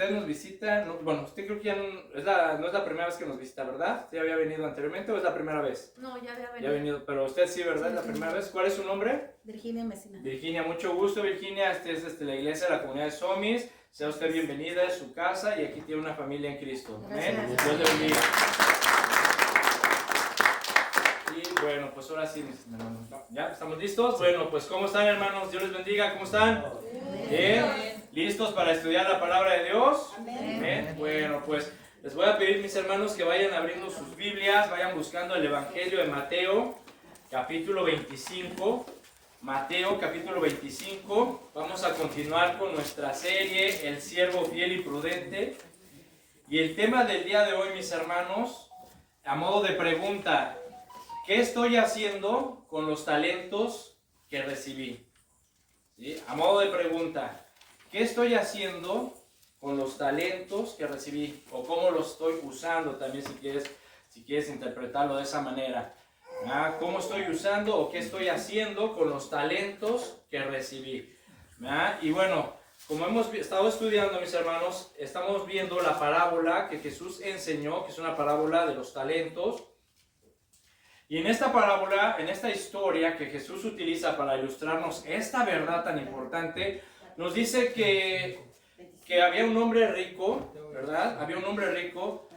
usted nos visita, bueno, usted creo que ya no es la primera vez que nos visita, ¿verdad? ¿Usted había venido anteriormente o es la primera vez? No, ya había venido. Ya ha venido, pero usted sí, ¿verdad? Sí, La primera vez. ¿Cuál es su nombre? Virginia Mesina. Virginia, mucho gusto, Virginia. Esta es la iglesia de la comunidad de Somis. Sea usted bienvenida a su casa y aquí tiene una familia en Cristo. Amén. Gracias. Dios le bendiga. Y bueno, pues ahora sí, mis hermanos. ¿Ya estamos listos? Bueno, pues ¿cómo están, hermanos? Dios les bendiga. ¿Cómo están? Bien. ¿Listos para estudiar la palabra de Dios? Amén. Bueno, pues les voy a pedir, mis hermanos, que vayan abriendo sus Biblias, vayan buscando el Evangelio de Mateo, capítulo 25. Mateo, capítulo 25. Vamos a continuar con nuestra serie, El siervo fiel y prudente. Y el tema del día de hoy, mis hermanos, a modo de pregunta, ¿qué estoy haciendo con los talentos que recibí? ¿Sí? A modo de pregunta, ¿qué estoy haciendo con los talentos que recibí? O cómo los estoy usando también, si quieres interpretarlo de esa manera. ¿Cómo estoy usando o qué estoy haciendo con los talentos que recibí? Y bueno, como hemos estado estudiando, mis hermanos, estamos viendo la parábola que Jesús enseñó, que es una parábola de los talentos. Y en esta parábola, en esta historia que Jesús utiliza para ilustrarnos esta verdad tan importante, nos dice que había un hombre rico, ¿verdad? Había un hombre rico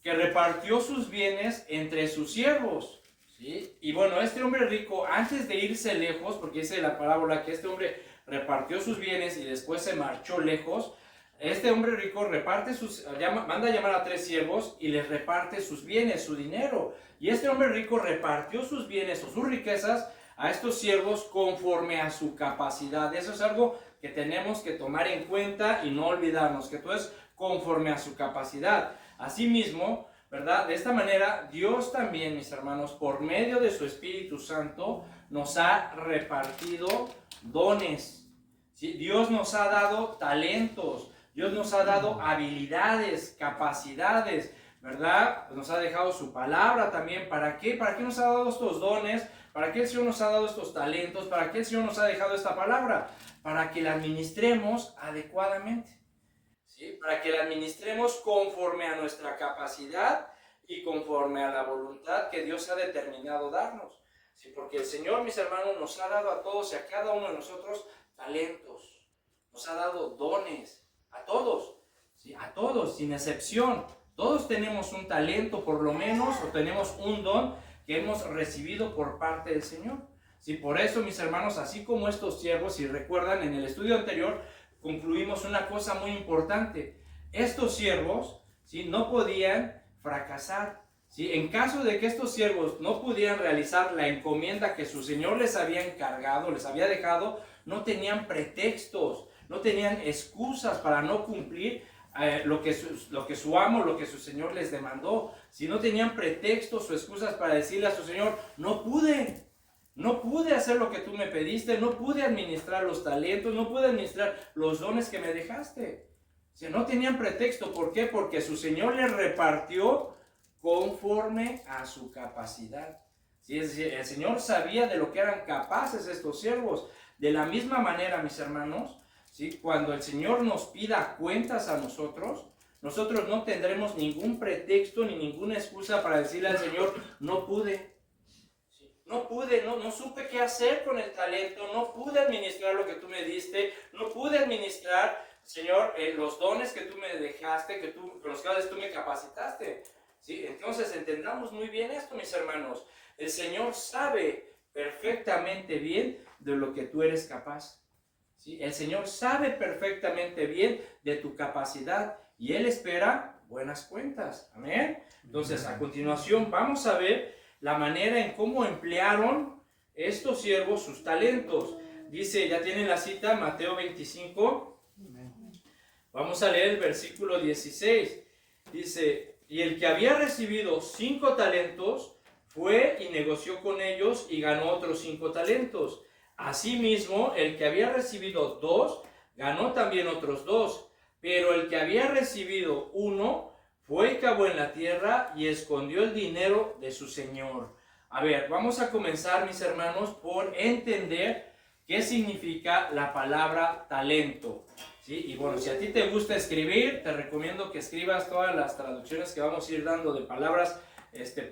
que repartió sus bienes entre sus siervos, ¿sí? Y bueno, este hombre rico, antes de irse lejos, porque dice la parábola que este hombre repartió sus bienes y después se marchó lejos, este hombre rico manda a llamar a 3 siervos y les reparte sus bienes, su dinero. Y este hombre rico repartió sus bienes o sus riquezas a estos siervos conforme a su capacidad. Eso es algo que tenemos que tomar en cuenta y no olvidarnos, que todo es conforme a su capacidad. Asimismo, ¿verdad? De esta manera, Dios también, mis hermanos, por medio de su Espíritu Santo, nos ha repartido dones. ¿Sí? Dios nos ha dado talentos. Dios nos ha dado habilidades, capacidades, ¿verdad? Nos ha dejado su palabra también. ¿Para qué? ¿Para qué nos ha dado estos dones? ¿Para qué el Señor nos ha dado estos talentos? ¿Para qué el Señor nos ha dejado esta palabra? Para que la administremos adecuadamente, ¿sí? Para que la administremos conforme a nuestra capacidad y conforme a la voluntad que Dios ha determinado darnos, ¿sí? Porque el Señor, mis hermanos, nos ha dado a todos y a cada uno de nosotros talentos. Nos ha dado dones. A todos, ¿sí? A todos, sin excepción. Todos tenemos un talento, por lo menos, o tenemos un don que hemos recibido por parte del Señor. ¿Sí? Por eso, mis hermanos, así como estos siervos, si recuerdan, en el estudio anterior, concluimos una cosa muy importante. Estos siervos, ¿sí? No podían fracasar. ¿Sí? En caso de que estos siervos no pudieran realizar la encomienda que su Señor les había encargado, les había dejado, no tenían pretextos. No tenían excusas para no cumplir lo que su amo, lo que su Señor les demandó. Si no tenían pretextos o excusas para decirle a su Señor, no pude hacer lo que tú me pediste, no pude administrar los talentos, no pude administrar los dones que me dejaste. Si no tenían pretexto, ¿por qué? Porque su Señor les repartió conforme a su capacidad. ¿Sí? Es decir, el Señor sabía de lo que eran capaces estos siervos. De la misma manera, mis hermanos, ¿sí? Cuando el Señor nos pida cuentas a nosotros no tendremos ningún pretexto ni ninguna excusa para decirle al Señor, no pude. ¿Sí? No pude, no supe qué hacer con el talento, no pude administrar lo que tú me diste, no pude administrar, Señor, los dones que tú me dejaste, con los cuales tú me capacitaste. ¿Sí? Entonces entendamos muy bien esto, mis hermanos. El Señor sabe perfectamente bien de lo que tú eres capaz. ¿Sí? El Señor sabe perfectamente bien de tu capacidad y Él espera buenas cuentas. Amén. Entonces, a continuación vamos a ver la manera en cómo emplearon estos siervos sus talentos. Dice, ya tienen la cita, Mateo 25. Vamos a leer el versículo 16. Dice, y el que había recibido 5 talentos fue y negoció con ellos y ganó otros 5 talentos. Asimismo, el que había recibido 2, ganó también otros 2. Pero el que había recibido 1, fue y cavó en la tierra y escondió el dinero de su señor. A ver, vamos a comenzar, mis hermanos, por entender qué significa la palabra talento. ¿sí? Y bueno, si a ti te gusta escribir, te recomiendo que escribas todas las traducciones que vamos a ir dando de palabras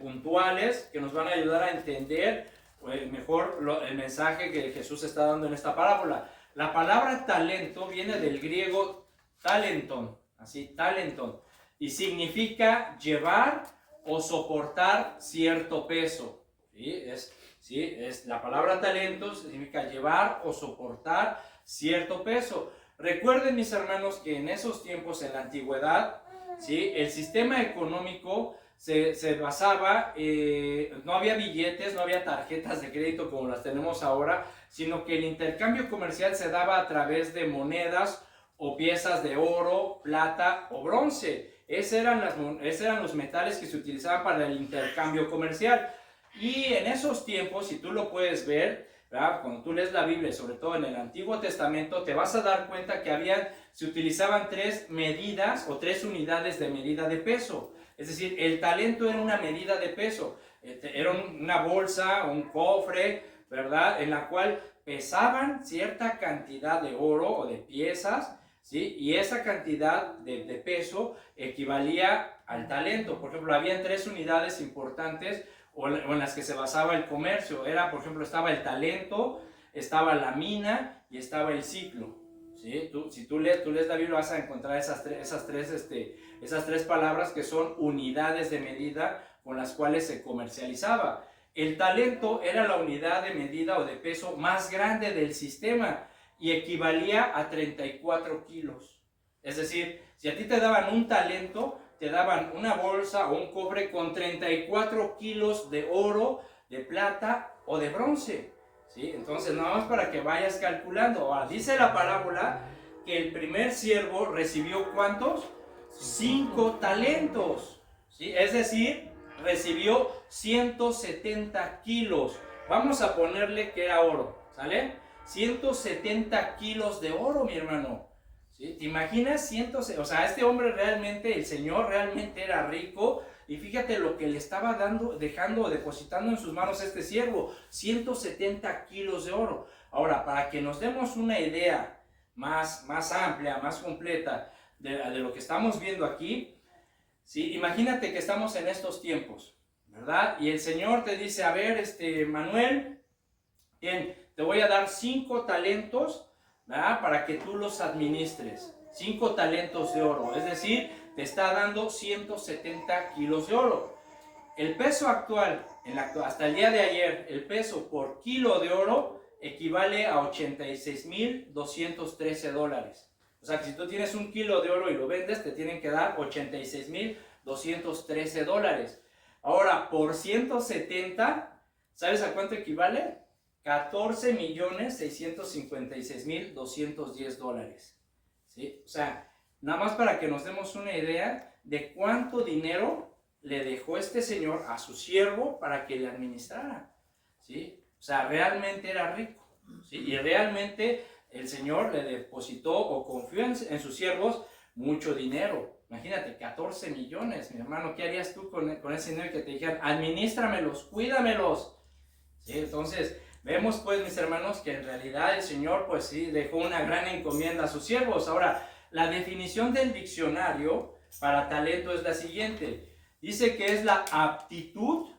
puntuales que nos van a ayudar a entender mejor el mensaje que Jesús está dando en esta parábola. La palabra talento viene del griego talenton, así, talenton, y significa llevar o soportar cierto peso. ¿Sí? La palabra talento significa llevar o soportar cierto peso. Recuerden, mis hermanos, que en esos tiempos, en la antigüedad, ¿sí?, el sistema económico se basaba, no había billetes, no había tarjetas de crédito como las tenemos ahora, sino que el intercambio comercial se daba a través de monedas o piezas de oro, plata o bronce. Esos eran los metales que se utilizaban para el intercambio comercial. Y en esos tiempos, si tú lo puedes ver, ¿verdad?, cuando tú lees la Biblia, sobre todo en el Antiguo Testamento, te vas a dar cuenta que se utilizaban 3 medidas o 3 unidades de medida de peso. Es decir, el talento era una medida de peso. Era una bolsa, un cofre, ¿verdad?, en la cual pesaban cierta cantidad de oro o de piezas, ¿sí?, y esa cantidad de peso equivalía al talento. Por ejemplo, había 3 unidades importantes o en las que se basaba el comercio. Por ejemplo, estaba el talento, estaba la mina y estaba el ciclo. ¿Sí? Si tú lees la Biblia, vas a encontrar esas tres palabras que son unidades de medida con las cuales se comercializaba. El talento era la unidad de medida o de peso más grande del sistema y equivalía a 34 kilos. Es decir, si a ti te daban un talento, te daban una bolsa o un cofre con 34 kilos de oro, de plata o de bronce. ¿Sí? Entonces, nada más para que vayas calculando. Ahora, dice la parábola que el primer siervo recibió ¿cuántos? 5 talentos. ¿Sí? Es decir, recibió 170 kilos. Vamos a ponerle que era oro, ¿sale? 170 kilos de oro, mi hermano. ¿Sí? ¿Te imaginas? O sea, este hombre realmente, el Señor realmente era rico. Y fíjate lo que le estaba depositando en sus manos este siervo, 170 kilos de oro. Ahora, para que nos demos una idea más amplia, más completa de lo que estamos viendo aquí, ¿sí? Imagínate que estamos en estos tiempos, ¿verdad? Y el Señor te dice, a ver, Manuel, bien, te voy a dar 5 talentos, ¿verdad?, para que tú los administres. 5 talentos de oro, es decir, te está dando 170 kilos de oro. El peso actual, hasta el día de ayer, el peso por kilo de oro equivale a $86,213. O sea que si tú tienes un kilo de oro y lo vendes, te tienen que dar $86,213. Ahora, por 170, ¿sabes a cuánto equivale? $14,656,210. ¿Sí? O sea, nada más para que nos demos una idea de cuánto dinero le dejó este señor a su siervo para que le administrara. ¿Sí? O sea, realmente era rico. ¿Sí? Y realmente el Señor le depositó o confió en sus siervos mucho dinero. Imagínate, 14 millones, mi hermano. ¿Qué harías tú con ese dinero que te dijeran, administramelos, cuídamelos? ¿Sí? Entonces, vemos pues, mis hermanos, que en realidad el Señor pues sí dejó una gran encomienda a sus siervos. Ahora, la definición del diccionario para talento es la siguiente. Dice que es la aptitud,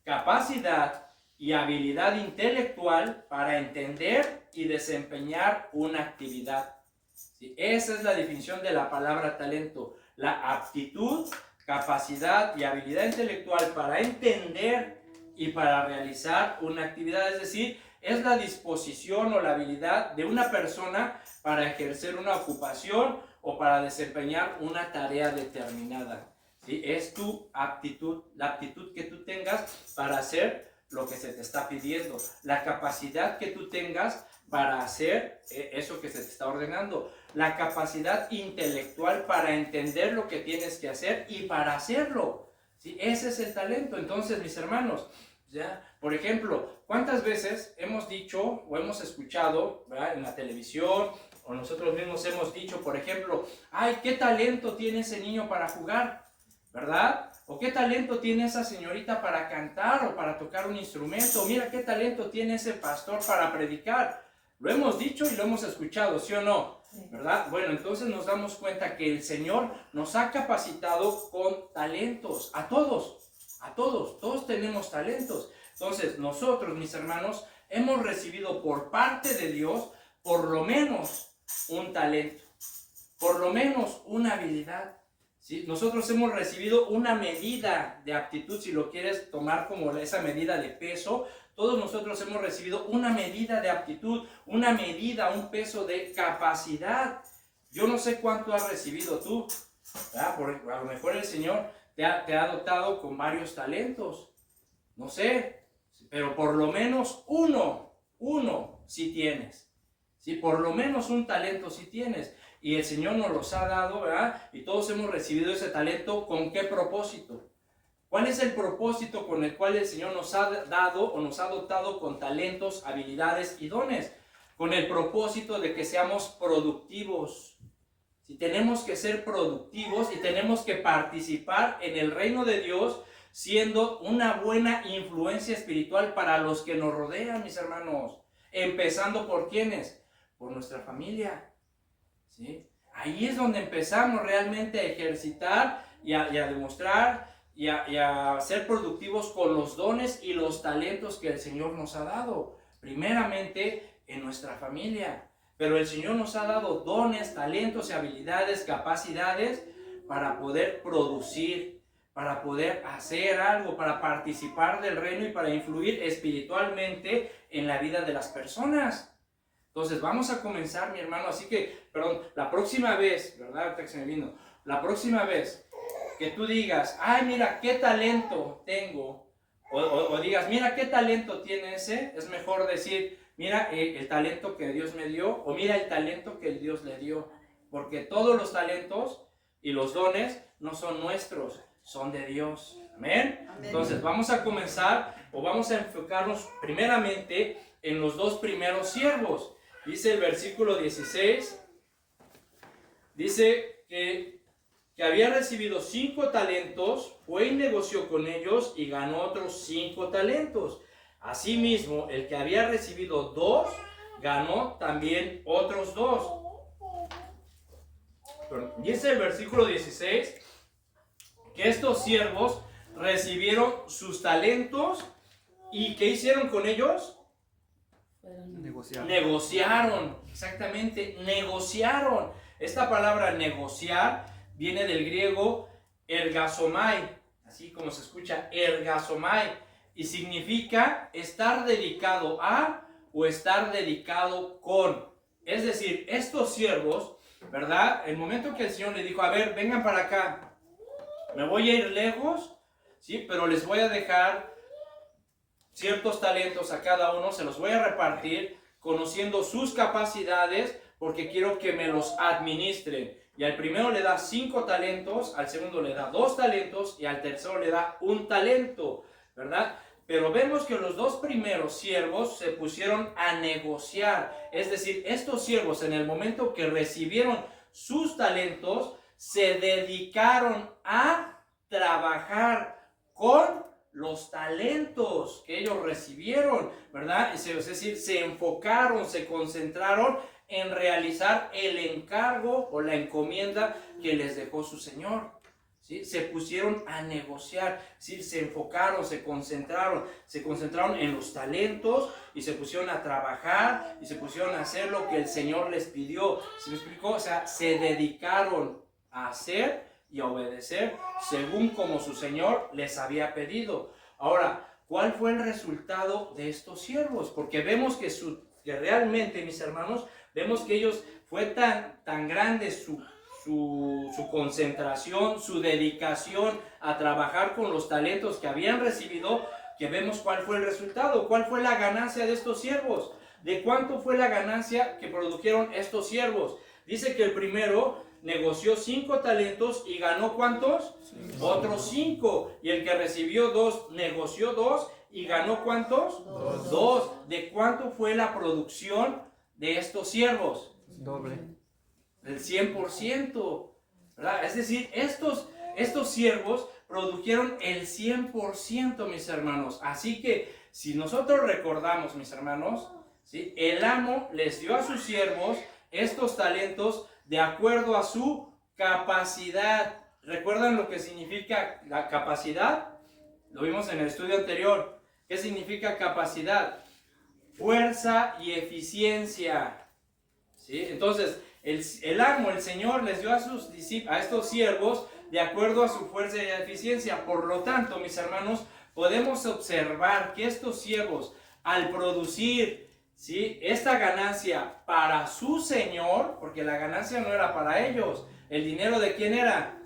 capacidad y habilidad intelectual para entender y desempeñar una actividad. ¿Sí? Esa es la definición de la palabra talento. La aptitud, capacidad y habilidad intelectual para entender y para realizar una actividad, es decir, es la disposición o la habilidad de una persona para ejercer una ocupación o para desempeñar una tarea determinada. ¿Sí? Es tu aptitud, la aptitud que tú tengas para hacer lo que se te está pidiendo, la capacidad que tú tengas para hacer eso que se te está ordenando, la capacidad intelectual para entender lo que tienes que hacer y para hacerlo. ¿Sí? Ese es el talento. Entonces, mis hermanos, ¿ya? Por ejemplo, ¿cuántas veces hemos dicho o hemos escuchado, ¿verdad?, en la televisión o nosotros mismos hemos dicho, por ejemplo, ay, qué talento tiene ese niño para jugar, ¿verdad? O qué talento tiene esa señorita para cantar o para tocar un instrumento. Mira qué talento tiene ese pastor para predicar. Lo hemos dicho y lo hemos escuchado, ¿sí o no? ¿Verdad? Bueno, entonces nos damos cuenta que el Señor nos ha capacitado con talentos, a todos tenemos talentos. Entonces nosotros, mis hermanos, hemos recibido por parte de Dios por lo menos un talento, por lo menos una habilidad, ¿sí? Nosotros hemos recibido una medida de aptitud, si lo quieres tomar como esa medida de peso. Todos nosotros hemos recibido una medida de aptitud, una medida, un peso de capacidad. Yo no sé cuánto has recibido tú, ¿verdad? A lo mejor el Señor te ha dotado con varios talentos, no sé, pero por lo menos uno sí tienes, ¿sí? Por lo menos un talento sí tienes, y el Señor nos los ha dado, ¿verdad? Y todos hemos recibido ese talento. ¿Con qué propósito? ¿Cuál es el propósito con el cual el Señor nos ha dado o nos ha dotado con talentos, habilidades y dones? Con el propósito de que seamos productivos. Si tenemos que ser productivos y tenemos que participar en el reino de Dios, siendo una buena influencia espiritual para los que nos rodean, mis hermanos. Empezando por ¿quiénes? Por nuestra familia, ¿sí? Ahí es donde empezamos realmente a ejercitar y a demostrar y a ser productivos con los dones y los talentos que el Señor nos ha dado. Primeramente en nuestra familia. Pero el Señor nos ha dado dones, talentos y habilidades, capacidades para poder producir, para poder hacer algo, para participar del reino y para influir espiritualmente en la vida de las personas. Entonces vamos a comenzar, mi hermano, así que, perdón, la próxima vez, ¿verdad? Ahorita que se me vino, la próxima vez que tú digas, ay, mira, qué talento tengo, o digas, mira, qué talento tiene ese, es mejor decir, mira el talento que Dios me dio, o mira el talento que el Dios le dio, porque todos los talentos y los dones no son nuestros, son de Dios. Amén. Entonces vamos a comenzar, o vamos a enfocarnos primeramente en los dos primeros siervos. Dice el versículo 16, dice que había recibido 5 talentos, fue y negoció con ellos y ganó otros 5 talentos. Asimismo, el que había recibido 2, ganó también otros 2. Dice el versículo 16, que estos siervos recibieron sus talentos y ¿qué hicieron con ellos? Negociaron, exactamente, negociaron. Esta palabra negociar viene del griego ergasomai, así como se escucha, ergasomai, y significa estar dedicado a o estar dedicado con. Es decir, estos siervos, ¿verdad? El momento que el Señor le dijo, a ver, vengan para acá, me voy a ir lejos, ¿sí? Pero les voy a dejar ciertos talentos a cada uno, se los voy a repartir, conociendo sus capacidades, porque quiero que me los administren. Y al primero le da 5 talentos, al segundo le da 2 talentos y al tercero le da 1 talento, ¿verdad? Pero vemos que los dos primeros siervos se pusieron a negociar. Es decir, estos siervos en el momento que recibieron sus talentos, se dedicaron a trabajar con los talentos que ellos recibieron, ¿verdad? Es decir, se enfocaron, se concentraron en realizar el encargo o la encomienda que les dejó su Señor, ¿sí? Se pusieron a negociar, ¿sí? Se enfocaron, se concentraron en los talentos y se pusieron a trabajar y se pusieron a hacer lo que el Señor les pidió. ¿Se me explicó? O sea, se dedicaron a hacer y a obedecer según como su Señor les había pedido. Ahora, ¿cuál fue el resultado de estos siervos? Porque vemos que realmente, mis hermanos, vemos que ellos fue tan grande su concentración, su dedicación a trabajar con los talentos que habían recibido, que vemos cuál fue el resultado, cuál fue la ganancia de estos siervos. ¿De cuánto fue la ganancia que produjeron estos siervos? Dice que el primero negoció 5 talentos y ganó ¿cuántos? 5. Otros 5. Y el que recibió 2 negoció 2 y ganó ¿cuántos? 2. ¿De cuánto fue la producción de estos siervos? Doble. Del 100%, ¿verdad? Es decir, estos siervos produjeron el 100%, mis hermanos. Así que si nosotros recordamos, mis hermanos, ¿sí? El amo les dio a sus siervos estos talentos de acuerdo a su capacidad. ¿Recuerdan lo que significa la capacidad? Lo vimos en el estudio anterior. ¿Qué significa capacidad? Fuerza y eficiencia. ¿Sí? Entonces, el amo, el Señor, les dio a estos siervos de acuerdo a su fuerza y eficiencia. Por lo tanto, mis hermanos, podemos observar que estos siervos, al producir, ¿sí?, esta ganancia para su Señor, porque la ganancia no era para ellos, ¿el dinero de quién era?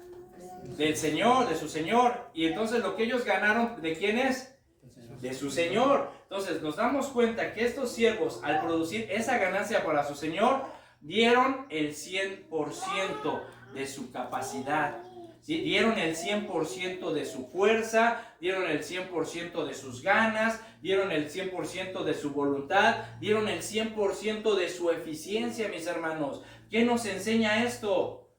Del Señor, de su Señor. Y entonces lo que ellos ganaron, ¿de quién es? De su Señor. Entonces nos damos cuenta que estos siervos, al producir esa ganancia para su Señor, dieron el 100% de su capacidad, ¿sí? Dieron el 100% de su fuerza, dieron el 100% de sus ganas, dieron el 100% de su voluntad, dieron el 100% de su eficiencia, mis hermanos. ¿Qué nos enseña esto?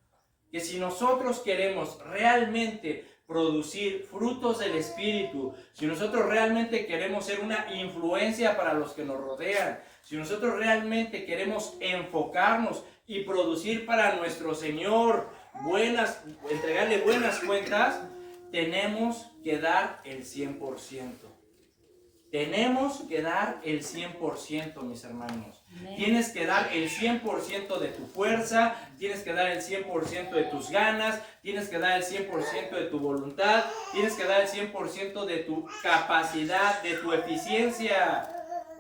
Que si nosotros queremos realmente producir frutos del Espíritu, si nosotros realmente queremos ser una influencia para los que nos rodean, si nosotros realmente queremos enfocarnos y producir para nuestro Señor entregarle buenas cuentas, tenemos que dar el 100%. Tenemos que dar el 100%, mis hermanos. Tienes que dar el 100% de tu fuerza, tienes que dar el 100% de tus ganas, tienes que dar el 100% de tu voluntad, tienes que dar el 100% de tu capacidad, de tu eficiencia,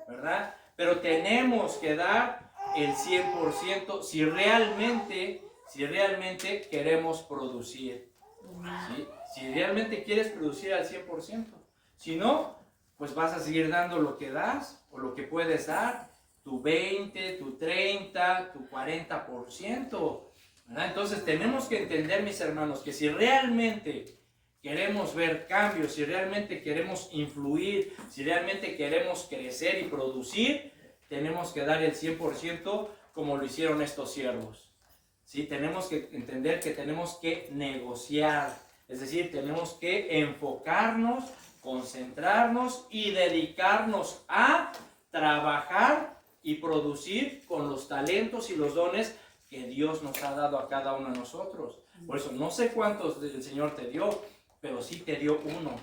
¿verdad? Pero tenemos que dar el 100% si realmente queremos producir, ¿sí? Si realmente quieres producir al 100%. Si no, pues vas a seguir dando lo que das o lo que puedes dar, tu 20, tu 30, tu 40%, ¿verdad? Entonces tenemos que entender, mis hermanos, que si realmente queremos ver cambios, si realmente queremos influir, si realmente queremos crecer y producir, tenemos que dar el 100% como lo hicieron estos siervos, ¿sí? Tenemos que entender que tenemos que negociar, es decir, tenemos que enfocarnos, concentrarnos y dedicarnos a trabajar y producir con los talentos y los dones que Dios nos ha dado a cada uno de nosotros. Por eso, no sé cuántos el Señor te dio, pero sí te dio uno.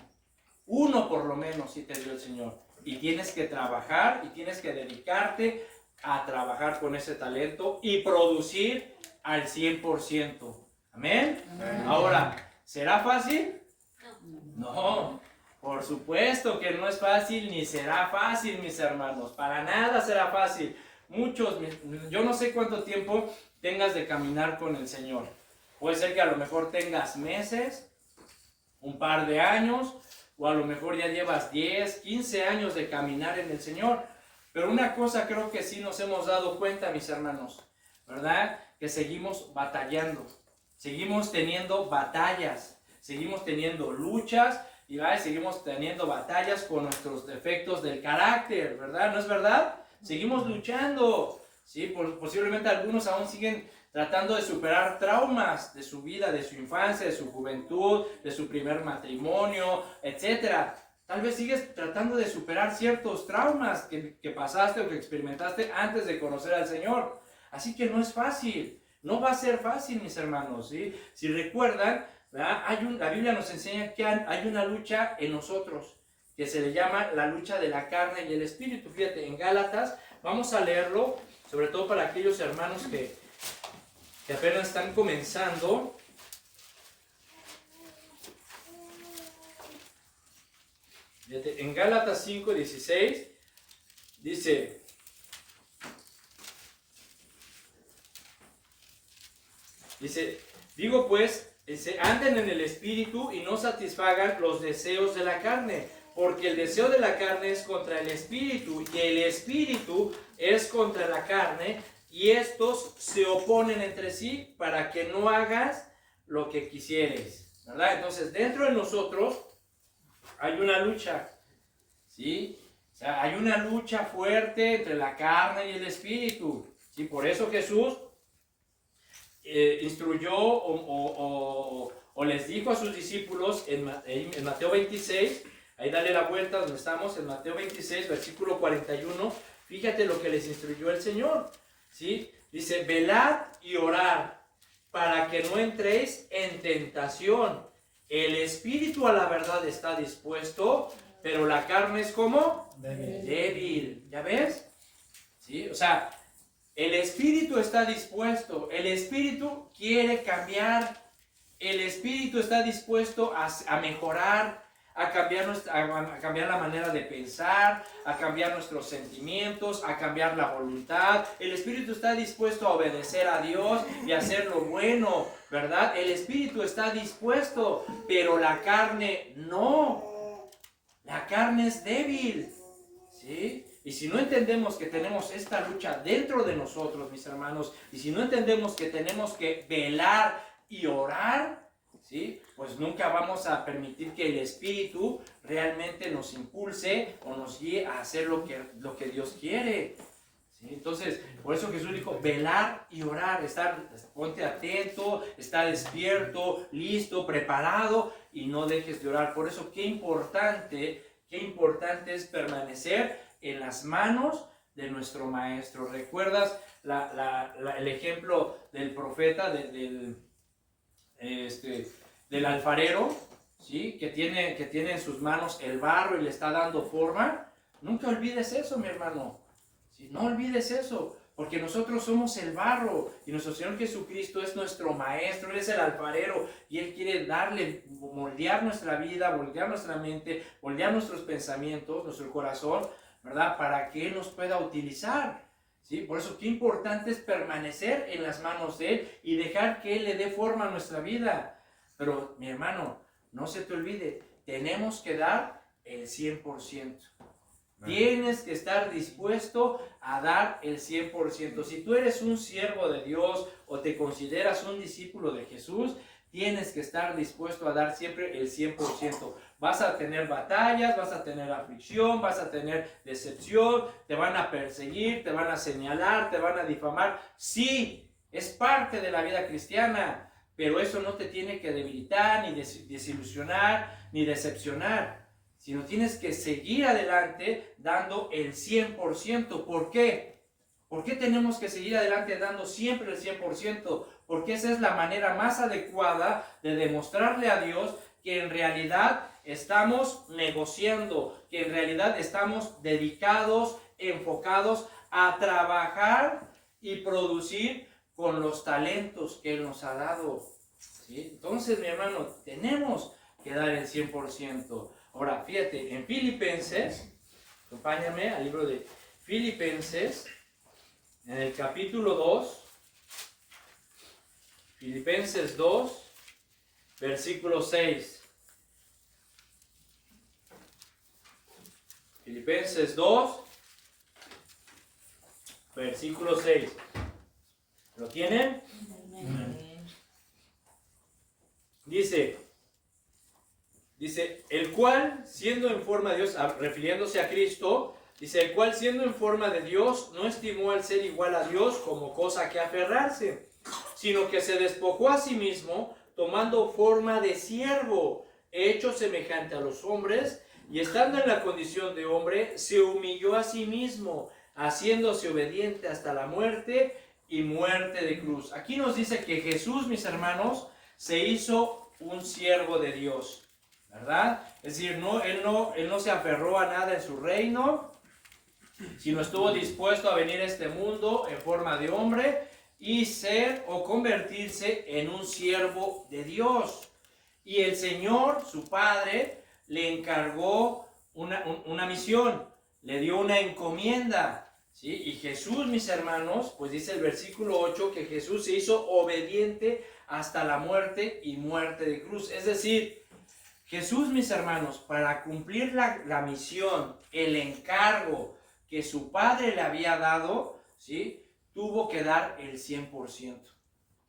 Uno por lo menos sí te dio el Señor. Y tienes que trabajar y tienes que dedicarte a trabajar con ese talento y producir al 100%. ¿Amén? Amén. Ahora, ¿será fácil? No. Por supuesto que no es fácil ni será fácil, mis hermanos. Para nada será fácil. Yo no sé cuánto tiempo tengas de caminar con el Señor. Puede ser que a lo mejor tengas meses, un par de años, o a lo mejor ya llevas 10, 15 años de caminar en el Señor. Pero una cosa creo que sí nos hemos dado cuenta, mis hermanos, ¿verdad? Que seguimos batallando, seguimos teniendo batallas, seguimos teniendo luchas, y seguimos teniendo batallas con nuestros defectos del carácter, ¿verdad? ¿No es verdad? Seguimos luchando, ¿sí? Posiblemente algunos aún siguen tratando de superar traumas de su vida, de su infancia, de su juventud, de su primer matrimonio, etc. Tal vez sigues tratando de superar ciertos traumas que pasaste o que experimentaste antes de conocer al Señor. Así que no es fácil, no va a ser fácil, mis hermanos, ¿sí? Si recuerdan, la Biblia nos enseña que hay una lucha en nosotros que se le llama la lucha de la carne y el espíritu. Fíjate, en Gálatas, vamos a leerlo, sobre todo para aquellos hermanos que apenas están comenzando. Fíjate, en Gálatas 5:16 dice: digo pues, anden en el espíritu y no satisfagan los deseos de la carne, porque el deseo de la carne es contra el espíritu y el espíritu es contra la carne, y estos se oponen entre sí para que no hagas lo que quisieres, ¿verdad? Entonces, dentro de nosotros hay una lucha, ¿sí? O sea, hay una lucha fuerte entre la carne y el espíritu, ¿sí? Por eso Jesús instruyó o les dijo a sus discípulos en Mateo 26, ahí dale la vuelta donde estamos, en Mateo 26, versículo 41, fíjate lo que les instruyó el Señor, ¿sí? Dice, velad y orad para que no entréis en tentación. El espíritu a la verdad está dispuesto, pero la carne es como débil. ¿Ya ves? ¿Sí? O sea, el espíritu está dispuesto, el espíritu quiere cambiar, el espíritu está dispuesto a mejorar, a cambiar la manera de pensar, a cambiar nuestros sentimientos, a cambiar la voluntad. El espíritu está dispuesto a obedecer a Dios y a hacer lo bueno, ¿verdad? El espíritu está dispuesto, pero la carne no. La carne es débil, ¿sí? Y si no entendemos que tenemos esta lucha dentro de nosotros, mis hermanos, y si no entendemos que tenemos que velar y orar, ¿sí? Pues nunca vamos a permitir que el Espíritu realmente nos impulse o nos guíe a hacer lo que Dios quiere, ¿sí? Entonces, por eso Jesús dijo, velar y orar, ponte atento, estar despierto, listo, preparado, y no dejes de orar. Por eso, qué importante es permanecer en las manos de nuestro Maestro. ¿Recuerdas el ejemplo del profeta, del alfarero, ¿sí? que tiene en sus manos el barro y le está dando forma? Nunca olvides eso, mi hermano, ¿sí? No olvides eso, porque nosotros somos el barro y nuestro Señor Jesucristo es nuestro Maestro. Él es el alfarero y Él quiere moldear nuestra vida, moldear nuestra mente, moldear nuestros pensamientos, nuestro corazón, ¿verdad? Para que Él nos pueda utilizar, ¿sí? Por eso qué importante es permanecer en las manos de Él y dejar que Él le dé forma a nuestra vida. Pero, mi hermano, no se te olvide, tenemos que dar el 100%. Tienes que estar dispuesto a dar el 100%. Si tú eres un siervo de Dios o te consideras un discípulo de Jesús, tienes que estar dispuesto a dar siempre el 100%. Vas a tener batallas, vas a tener aflicción, vas a tener decepción, te van a perseguir, te van a señalar, te van a difamar. Sí, es parte de la vida cristiana, pero eso no te tiene que debilitar, ni desilusionar, ni decepcionar, sino tienes que seguir adelante dando el 100%. ¿Por qué? ¿Por qué tenemos que seguir adelante dando siempre el 100%? Porque esa es la manera más adecuada de demostrarle a Dios que en realidad estamos negociando, que en realidad estamos dedicados, enfocados a trabajar y producir con los talentos que Él nos ha dado, ¿sí? Entonces, mi hermano, tenemos que dar el 100%. Ahora, fíjate, en Filipenses, acompáñame al libro de Filipenses, en el capítulo 2, Filipenses 2, versículo 6. Filipenses 2, versículo 6. ¿Lo tienen? Dice, el cual, siendo en forma de Dios, refiriéndose a Cristo, dice, el cual, siendo en forma de Dios, no estimó al ser igual a Dios como cosa que aferrarse, sino que se despojó a sí mismo, tomando forma de siervo, hecho semejante a los hombres, y estando en la condición de hombre, se humilló a sí mismo, haciéndose obediente hasta la muerte y muerte de cruz. Aquí nos dice que Jesús, mis hermanos, se hizo un siervo de Dios, ¿verdad? Es decir, él no se aferró a nada en su reino, sino estuvo dispuesto a venir a este mundo en forma de hombre y ser o convertirse en un siervo de Dios. Y el Señor, su Padre, le encargó una misión, le dio una encomienda, ¿sí? Y Jesús, mis hermanos, pues dice el versículo 8 que Jesús se hizo obediente hasta la muerte y muerte de cruz. Es decir, Jesús, mis hermanos, para cumplir la misión, el encargo que su Padre le había dado, ¿sí?, tuvo que dar el 100%.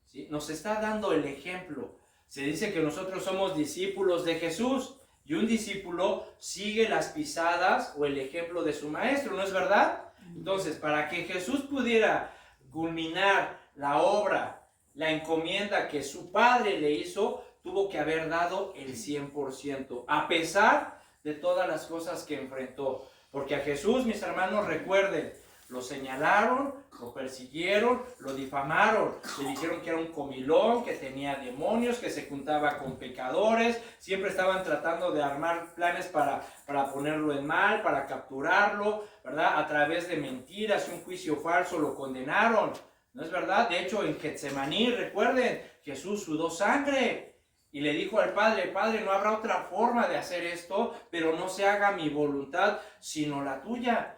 ¿Sí? Nos está dando el ejemplo. Se dice que nosotros somos discípulos de Jesús y un discípulo sigue las pisadas o el ejemplo de su maestro, ¿no es verdad? Entonces, para que Jesús pudiera culminar la obra, la encomienda que su Padre le hizo, tuvo que haber dado el 100%, a pesar de todas las cosas que enfrentó. Porque a Jesús, mis hermanos, recuerden, lo señalaron, lo persiguieron, lo difamaron, le dijeron que era un comilón, que tenía demonios, que se juntaba con pecadores, siempre estaban tratando de armar planes para ponerlo en mal, para capturarlo, ¿verdad? A través de mentiras y un juicio falso lo condenaron, ¿no es verdad? De hecho, en Getsemaní, recuerden, Jesús sudó sangre y le dijo al Padre, Padre, no habrá otra forma de hacer esto, pero no se haga mi voluntad, sino la tuya.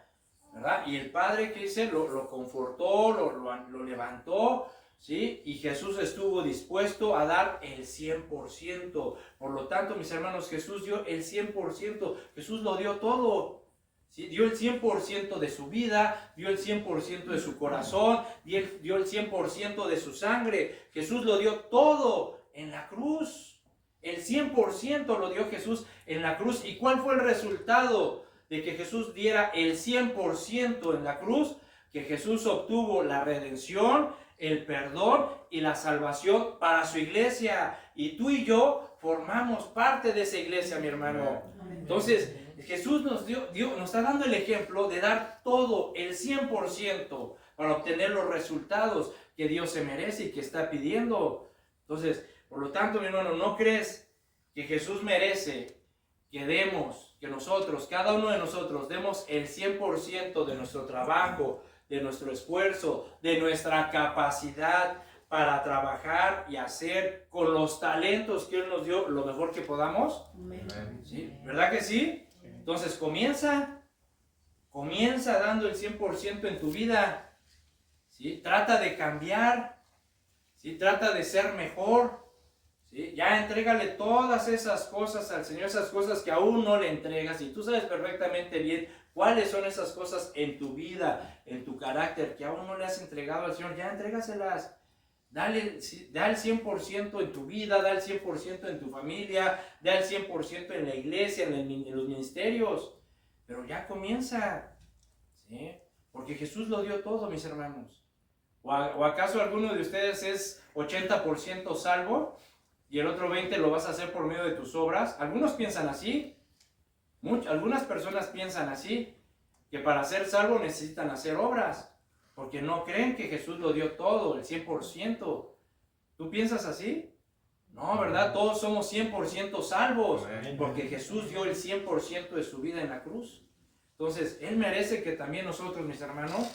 ¿Verdad? Y el Padre, ¿qué dice? Lo confortó, lo levantó, ¿sí? Y Jesús estuvo dispuesto a dar el 100%. Por lo tanto, mis hermanos, Jesús dio el 100%. Jesús lo dio todo, ¿sí? Dio el 100% de su vida, dio el 100% de su corazón, dio el 100% de su sangre. Jesús lo dio todo en la cruz. El 100% lo dio Jesús en la cruz. ¿Y cuál fue el resultado de que Jesús diera el 100% en la cruz? Que Jesús obtuvo la redención, el perdón y la salvación para su iglesia. Y tú y yo formamos parte de esa iglesia, mi hermano. Entonces, Jesús nos está dando el ejemplo de dar todo, el 100%, para obtener los resultados que Dios se merece y que está pidiendo. Entonces, por lo tanto, mi hermano, ¿no crees que Jesús merece que demos, que nosotros, cada uno de nosotros, demos el 100% de nuestro trabajo, de nuestro esfuerzo, de nuestra capacidad para trabajar y hacer con los talentos que Él nos dio lo mejor que podamos? ¿Sí? ¿Verdad que sí? Entonces comienza dando el 100% en tu vida, ¿sí? Trata de cambiar, ¿sí? Trata de ser mejor. ¿Sí? Ya entrégale todas esas cosas al Señor, esas cosas que aún no le entregas, y tú sabes perfectamente bien cuáles son esas cosas en tu vida, en tu carácter, que aún no le has entregado al Señor. Ya entrégaselas. Da el 100% en tu vida, da el 100% en tu familia, da el 100% en la iglesia, en los ministerios. Pero ya comienza, ¿sí? Porque Jesús lo dio todo, mis hermanos. ¿O acaso alguno de ustedes es 80% salvo? Y el otro 20% lo vas a hacer por medio de tus obras. Algunos piensan así. Algunas personas piensan así, que para ser salvo necesitan hacer obras, porque no creen que Jesús lo dio todo, el 100%. ¿Tú piensas así? No, ¿verdad? Todos somos 100% salvos, porque Jesús dio el 100% de su vida en la cruz. Entonces, Él merece que también nosotros, mis hermanos,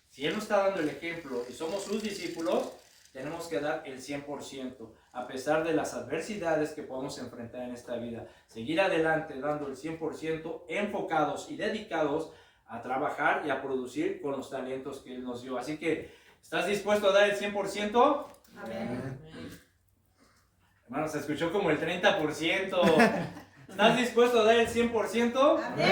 si Él nos está dando el ejemplo y somos sus discípulos, tenemos que dar el 100%, a pesar de las adversidades que podemos enfrentar en esta vida. Seguir adelante dando el 100%, enfocados y dedicados a trabajar y a producir con los talentos que Él nos dio. Así que, ¿estás dispuesto a dar el 100%? Amén. Hermanos, se escuchó como el 30%. ¿Estás dispuesto a dar el 100%? Amén.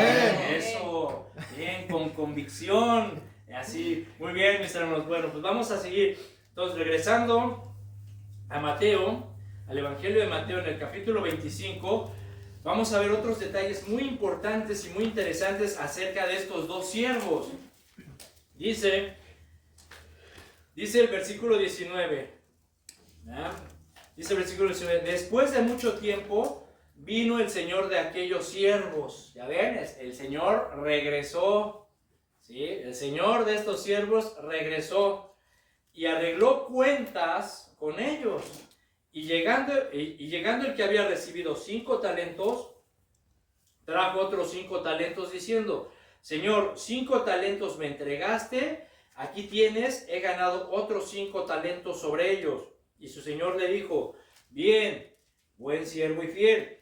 Eso, bien, con convicción. Así, muy bien, mis hermanos. Bueno, pues vamos a seguir. Entonces, regresando a Mateo, al Evangelio de Mateo, en el capítulo 25, vamos a ver otros detalles muy importantes y muy interesantes acerca de estos dos siervos. Dice el versículo 19, ¿verdad? Dice el versículo 19, después de mucho tiempo vino el Señor de aquellos siervos. Ya ven, el Señor regresó, ¿sí? El Señor de estos siervos regresó y arregló cuentas con ellos. Y llegando el que había recibido 5 talentos, trajo otros 5 talentos diciendo, Señor, 5 talentos me entregaste, aquí tienes, he ganado otros 5 talentos sobre ellos. Y su Señor le dijo, bien, buen siervo y fiel,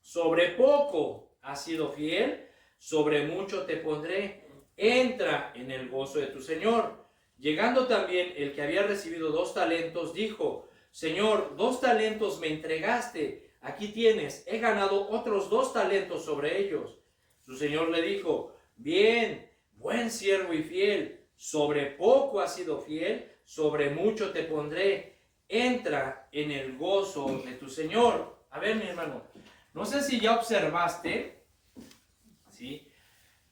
sobre poco has sido fiel, sobre mucho te pondré, entra en el gozo de tu Señor. Llegando también el que había recibido 2 talentos, dijo, Señor, 2 talentos me entregaste, aquí tienes, he ganado otros 2 talentos sobre ellos. Su Señor le dijo, bien, buen siervo y fiel, sobre poco has sido fiel, sobre mucho te pondré, entra en el gozo de tu Señor. A ver, mi hermano, no sé si ya observaste, ¿sí?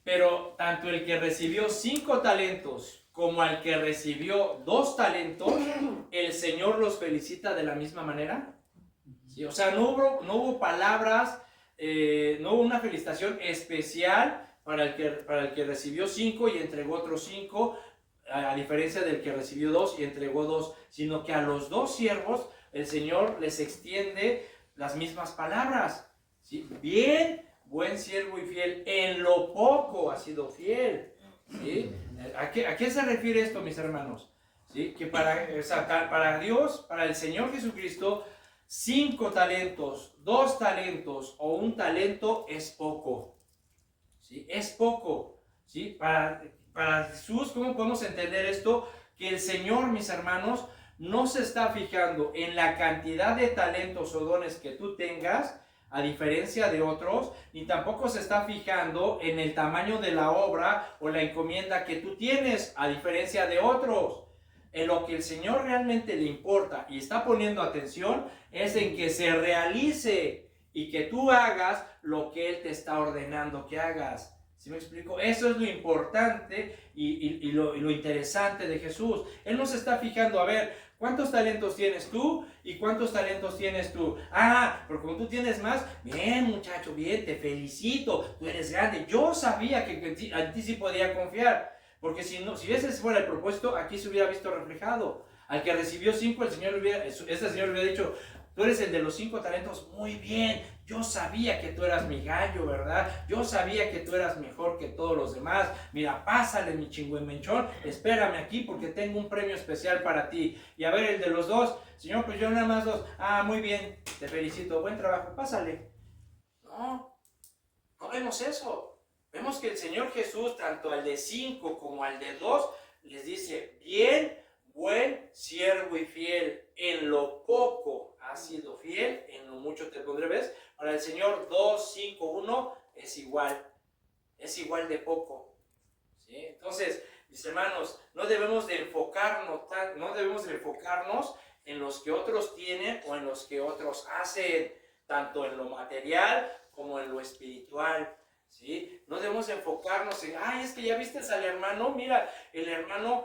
Pero tanto el que recibió 5 talentos como al que recibió 2 talentos, el Señor los felicita de la misma manera. ¿Sí? O sea, no hubo palabras, no hubo una felicitación especial, para el que recibió 5 y entregó otros 5, a diferencia del que recibió 2 y entregó 2, sino que a los 2 siervos el Señor les extiende las mismas palabras, ¿sí? Bien, buen siervo y fiel, en lo poco has sido fiel, ¿sí? ¿A qué se refiere esto, mis hermanos? ¿Sí? Que para Dios, para el Señor Jesucristo, 5 talentos, 2 talentos o 1 talento es poco, ¿sí? Es poco, ¿sí? Para Jesús, ¿cómo podemos entender esto? Que el Señor, mis hermanos, no se está fijando en la cantidad de talentos o dones que tú tengas, a diferencia de otros, ni tampoco se está fijando en el tamaño de la obra o la encomienda que tú tienes, a diferencia de otros. En lo que el Señor realmente le importa y está poniendo atención es en que se realice y que tú hagas lo que Él te está ordenando que hagas. ¿Sí me explico? Eso es lo importante y lo interesante de Jesús. Él no se está fijando, a ver, ¿cuántos talentos tienes tú y cuántos talentos tienes tú? Ah, pero como tú tienes más, bien muchacho, bien, te felicito, tú eres grande. Yo sabía que a ti sí podía confiar. Porque si ese fuera el propósito, aquí se hubiera visto reflejado. Al que recibió 5, ese señor le hubiera dicho, tú eres el de los 5 talentos, muy bien, yo sabía que tú eras mi gallo, ¿verdad? Yo sabía que tú eras mejor que todos los demás. Mira, pásale mi chingüenmenchón, espérame aquí porque tengo un premio especial para ti. Y a ver, el de los 2, señor, pues yo nada más 2. Ah, muy bien, te felicito, buen trabajo, pásale. No vemos eso. Vemos que el Señor Jesús, tanto al de 5 como al de 2, les dice, bien, buen siervo y fiel, en lo poco has sido fiel, en lo mucho te pondré. ¿Ves? Para el Señor 2, 5, 1 es igual de poco, ¿sí? Entonces, mis hermanos, no debemos de enfocarnos en los que otros tienen o en los que otros hacen, tanto en lo material como en lo espiritual. ¿Sí? No debemos enfocarnos en, es que ya viste al hermano, mira, el hermano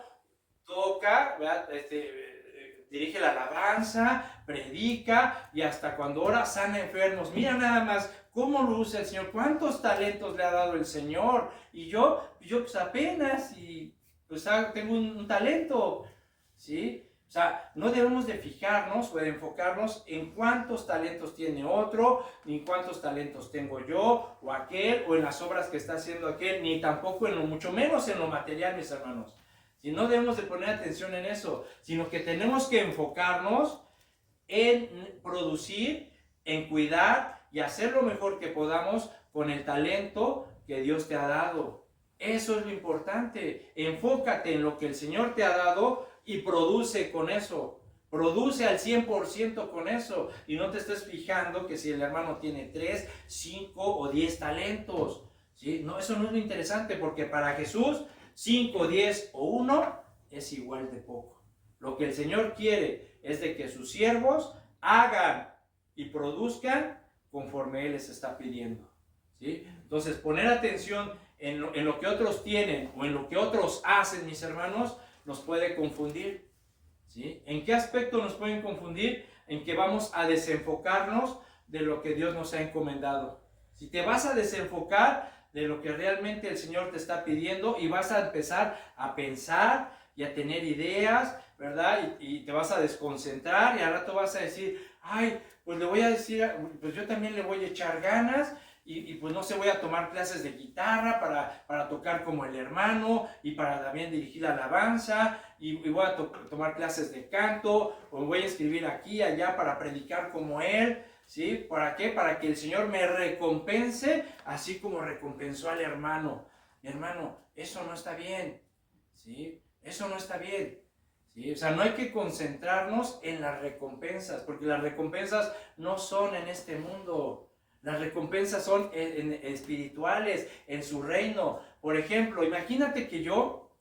toca, ¿verdad? Dirige la alabanza, predica y hasta cuando ora sana enfermos. Mira nada más cómo lo usa el Señor, cuántos talentos le ha dado el Señor. Y yo pues apenas, y pues tengo un talento, ¿sí? O sea, no debemos de fijarnos o de enfocarnos en cuántos talentos tiene otro, ni cuántos talentos tengo yo o aquel, o en las obras que está haciendo aquel, ni tampoco en lo mucho menos en lo material, mis hermanos. Si no debemos de poner atención en eso, sino que tenemos que enfocarnos en producir, en cuidar y hacer lo mejor que podamos con el talento que Dios te ha dado. Eso es lo importante. Enfócate en lo que el Señor te ha dado y produce con eso. Produce al 100% con eso. Y no te estés fijando que si el hermano tiene 3, 5 o 10 talentos. ¿Sí? No, eso no es lo interesante, porque para Jesús 5, 10 o 1 es igual de poco. Lo que el Señor quiere es de que sus siervos hagan y produzcan conforme Él les está pidiendo. ¿Sí? Entonces, poner atención en lo que otros tienen o en lo que otros hacen, mis hermanos, nos puede confundir. ¿Sí? ¿En qué aspecto nos pueden confundir? En que vamos a desenfocarnos de lo que Dios nos ha encomendado. Si te vas a desenfocar de lo que realmente el Señor te está pidiendo y vas a empezar a pensar y a tener ideas, ¿verdad? Y te vas a desconcentrar y al rato vas a decir, pues le voy a decir, pues yo también le voy a echar ganas. Y pues no sé, voy a tomar clases de guitarra para tocar como el hermano y para también dirigir la alabanza y voy a tomar clases de canto o voy a escribir aquí y allá para predicar como él, ¿sí? ¿Para qué? Para que el Señor me recompense así como recompensó al hermano. Mi hermano, eso no está bien, ¿sí? Eso no está bien. ¿Sí? O sea, no hay que concentrarnos en las recompensas, porque las recompensas no son en este mundo. Las recompensas son espirituales, en su reino. Por ejemplo, imagínate que yo,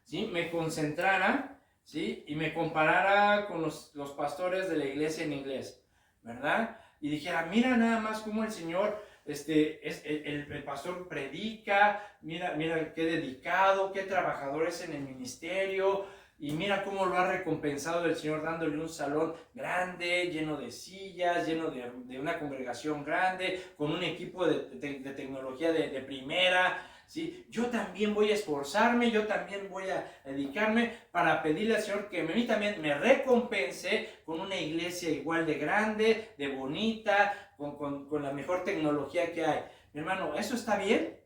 ¿sí?, me concentrara, ¿sí?, y me comparara con los pastores de la iglesia en inglés, ¿verdad? Y dijera, mira nada más cómo el Señor, el pastor predica, mira qué dedicado, qué trabajador es en el ministerio, y mira cómo lo ha recompensado el Señor dándole un salón grande, lleno de sillas, lleno de una congregación grande, con un equipo de tecnología de primera. ¿Sí? Yo también voy a esforzarme, yo también voy a dedicarme para pedirle al Señor que a mí también me recompense con una iglesia igual de grande, de bonita, con la mejor tecnología que hay. Mi hermano, ¿eso está bien?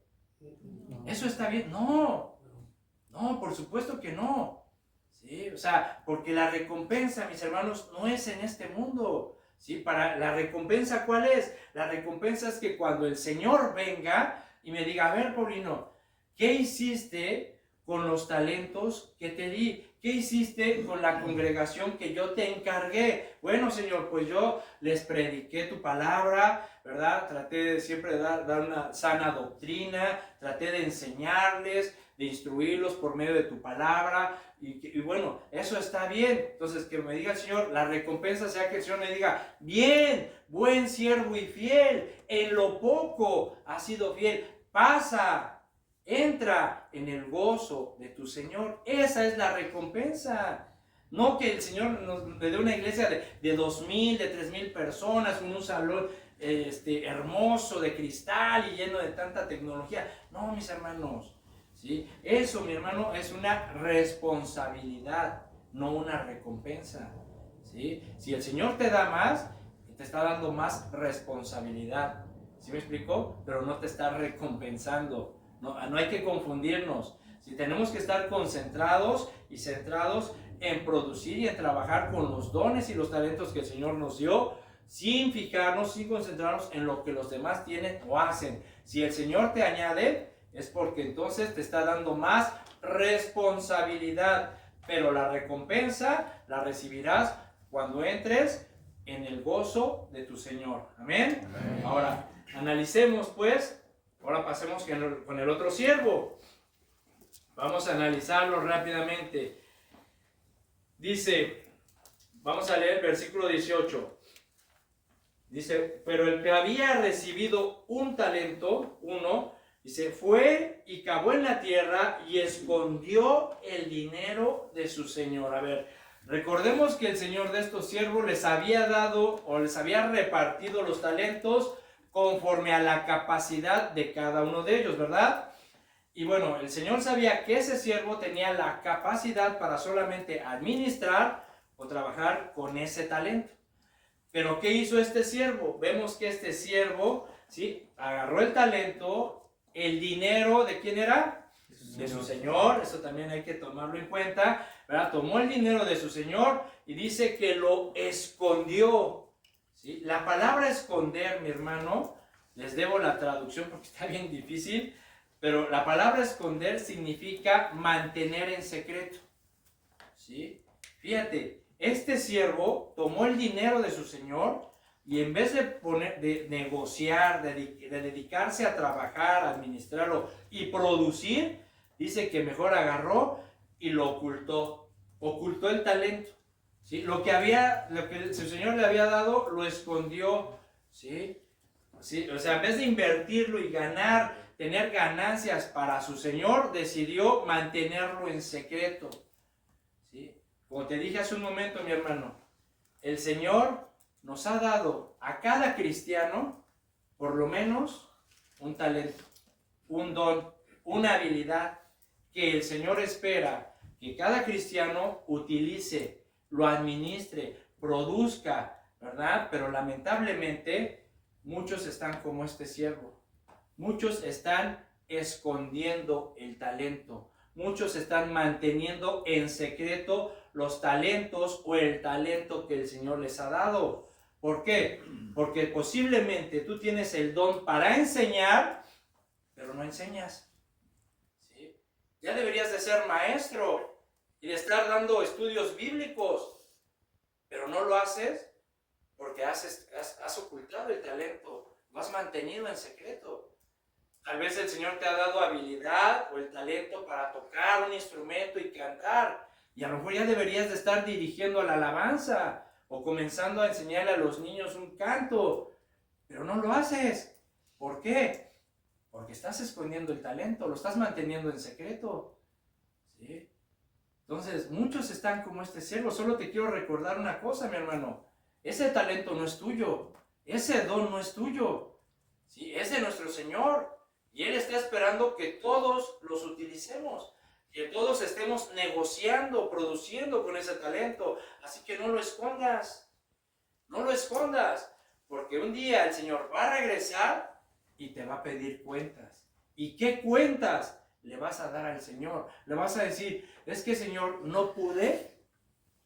¿Eso está bien? No, por supuesto que no. ¿Sí? O sea, porque la recompensa, mis hermanos, no es en este mundo. ¿Sí? Para la recompensa, ¿cuál es? La recompensa es que cuando el Señor venga y me diga, a ver, Paulino, ¿qué hiciste con los talentos que te di? ¿Qué hiciste con la congregación que yo te encargué? Bueno, Señor, pues yo les prediqué tu palabra, ¿verdad? Traté de siempre dar una sana doctrina, traté de enseñarles, de instruirlos por medio de tu palabra, y bueno, eso está bien. Entonces, que me diga el Señor, la recompensa sea que el Señor me diga, bien, buen siervo y fiel, en lo poco has sido fiel, pasa, entra en el gozo de tu Señor. Esa es la recompensa. No que el Señor nos dé una iglesia de 2,000, de 3,000 personas, con un salón hermoso de cristal y lleno de tanta tecnología. No, mis hermanos. ¿Sí? Eso, mi hermano, es una responsabilidad, no una recompensa. ¿Sí? Si el Señor te da más, te está dando más responsabilidad. ¿Sí me explicó? Pero no te está recompensando. No hay que confundirnos. Si tenemos que estar concentrados y centrados en producir y en trabajar con los dones y los talentos que el Señor nos dio, sin fijarnos, sin concentrarnos en lo que los demás tienen o hacen. Si el Señor te añade, es porque entonces te está dando más responsabilidad, pero la recompensa la recibirás cuando entres en el gozo de tu Señor. Amén. Amén. Ahora, analicemos pues, ahora pasemos con el otro siervo. Vamos a analizarlo rápidamente. Dice, vamos a leer versículo 18. Dice, pero el que había recibido un talento, dice, fue y cavó en la tierra y escondió el dinero de su señor. A ver, recordemos que el señor de estos siervos les había dado o les había repartido los talentos conforme a la capacidad de cada uno de ellos, ¿verdad? Y bueno, el Señor sabía que ese siervo tenía la capacidad para solamente administrar o trabajar con ese talento. Pero ¿qué hizo este siervo? Vemos que este siervo, ¿sí?, agarró el talento, el dinero, ¿de quién era? De su señor. Eso también hay que tomarlo en cuenta, ¿verdad? Tomó el dinero de su señor y dice que lo escondió, ¿sí? La palabra esconder, mi hermano, les debo la traducción porque está bien difícil, pero la palabra esconder significa mantener en secreto, ¿sí? Fíjate, este siervo tomó el dinero de su señor y en vez de negociar, de dedicarse a trabajar, a administrarlo y producir, dice que mejor agarró y lo ocultó el talento, ¿sí? Lo que su señor le había dado, lo escondió, ¿sí? ¿Sí? O sea, en vez de invertirlo y tener ganancias para su señor, decidió mantenerlo en secreto, ¿sí? Como te dije hace un momento, mi hermano, el Señor nos ha dado a cada cristiano por lo menos un talento, un don, una habilidad que el Señor espera que cada cristiano utilice, lo administre, produzca, ¿verdad? Pero lamentablemente muchos están como este siervo. Muchos están escondiendo el talento. Muchos están manteniendo en secreto los talentos o el talento que el Señor les ha dado. ¿Por qué? Porque posiblemente tú tienes el don para enseñar, pero no enseñas, ¿sí? Ya deberías de ser maestro y de estar dando estudios bíblicos, pero no lo haces porque has ocultado el talento, lo has mantenido en secreto. Tal vez el Señor te ha dado habilidad o el talento para tocar un instrumento y cantar. Y a lo mejor ya deberías de estar dirigiendo a la alabanza o comenzando a enseñarle a los niños un canto. Pero no lo haces. ¿Por qué? Porque estás escondiendo el talento, lo estás manteniendo en secreto, ¿sí? Entonces, muchos están como este siervo. Solo te quiero recordar una cosa, mi hermano. Ese talento no es tuyo. Ese don no es tuyo. ¿Sí? Es de nuestro Señor. Y Él está esperando que todos los utilicemos. Que todos estemos negociando, produciendo con ese talento. Así que no lo escondas. No lo escondas. Porque un día el Señor va a regresar y te va a pedir cuentas. ¿Y qué cuentas le vas a dar al Señor? Le vas a decir, es que Señor, no pude.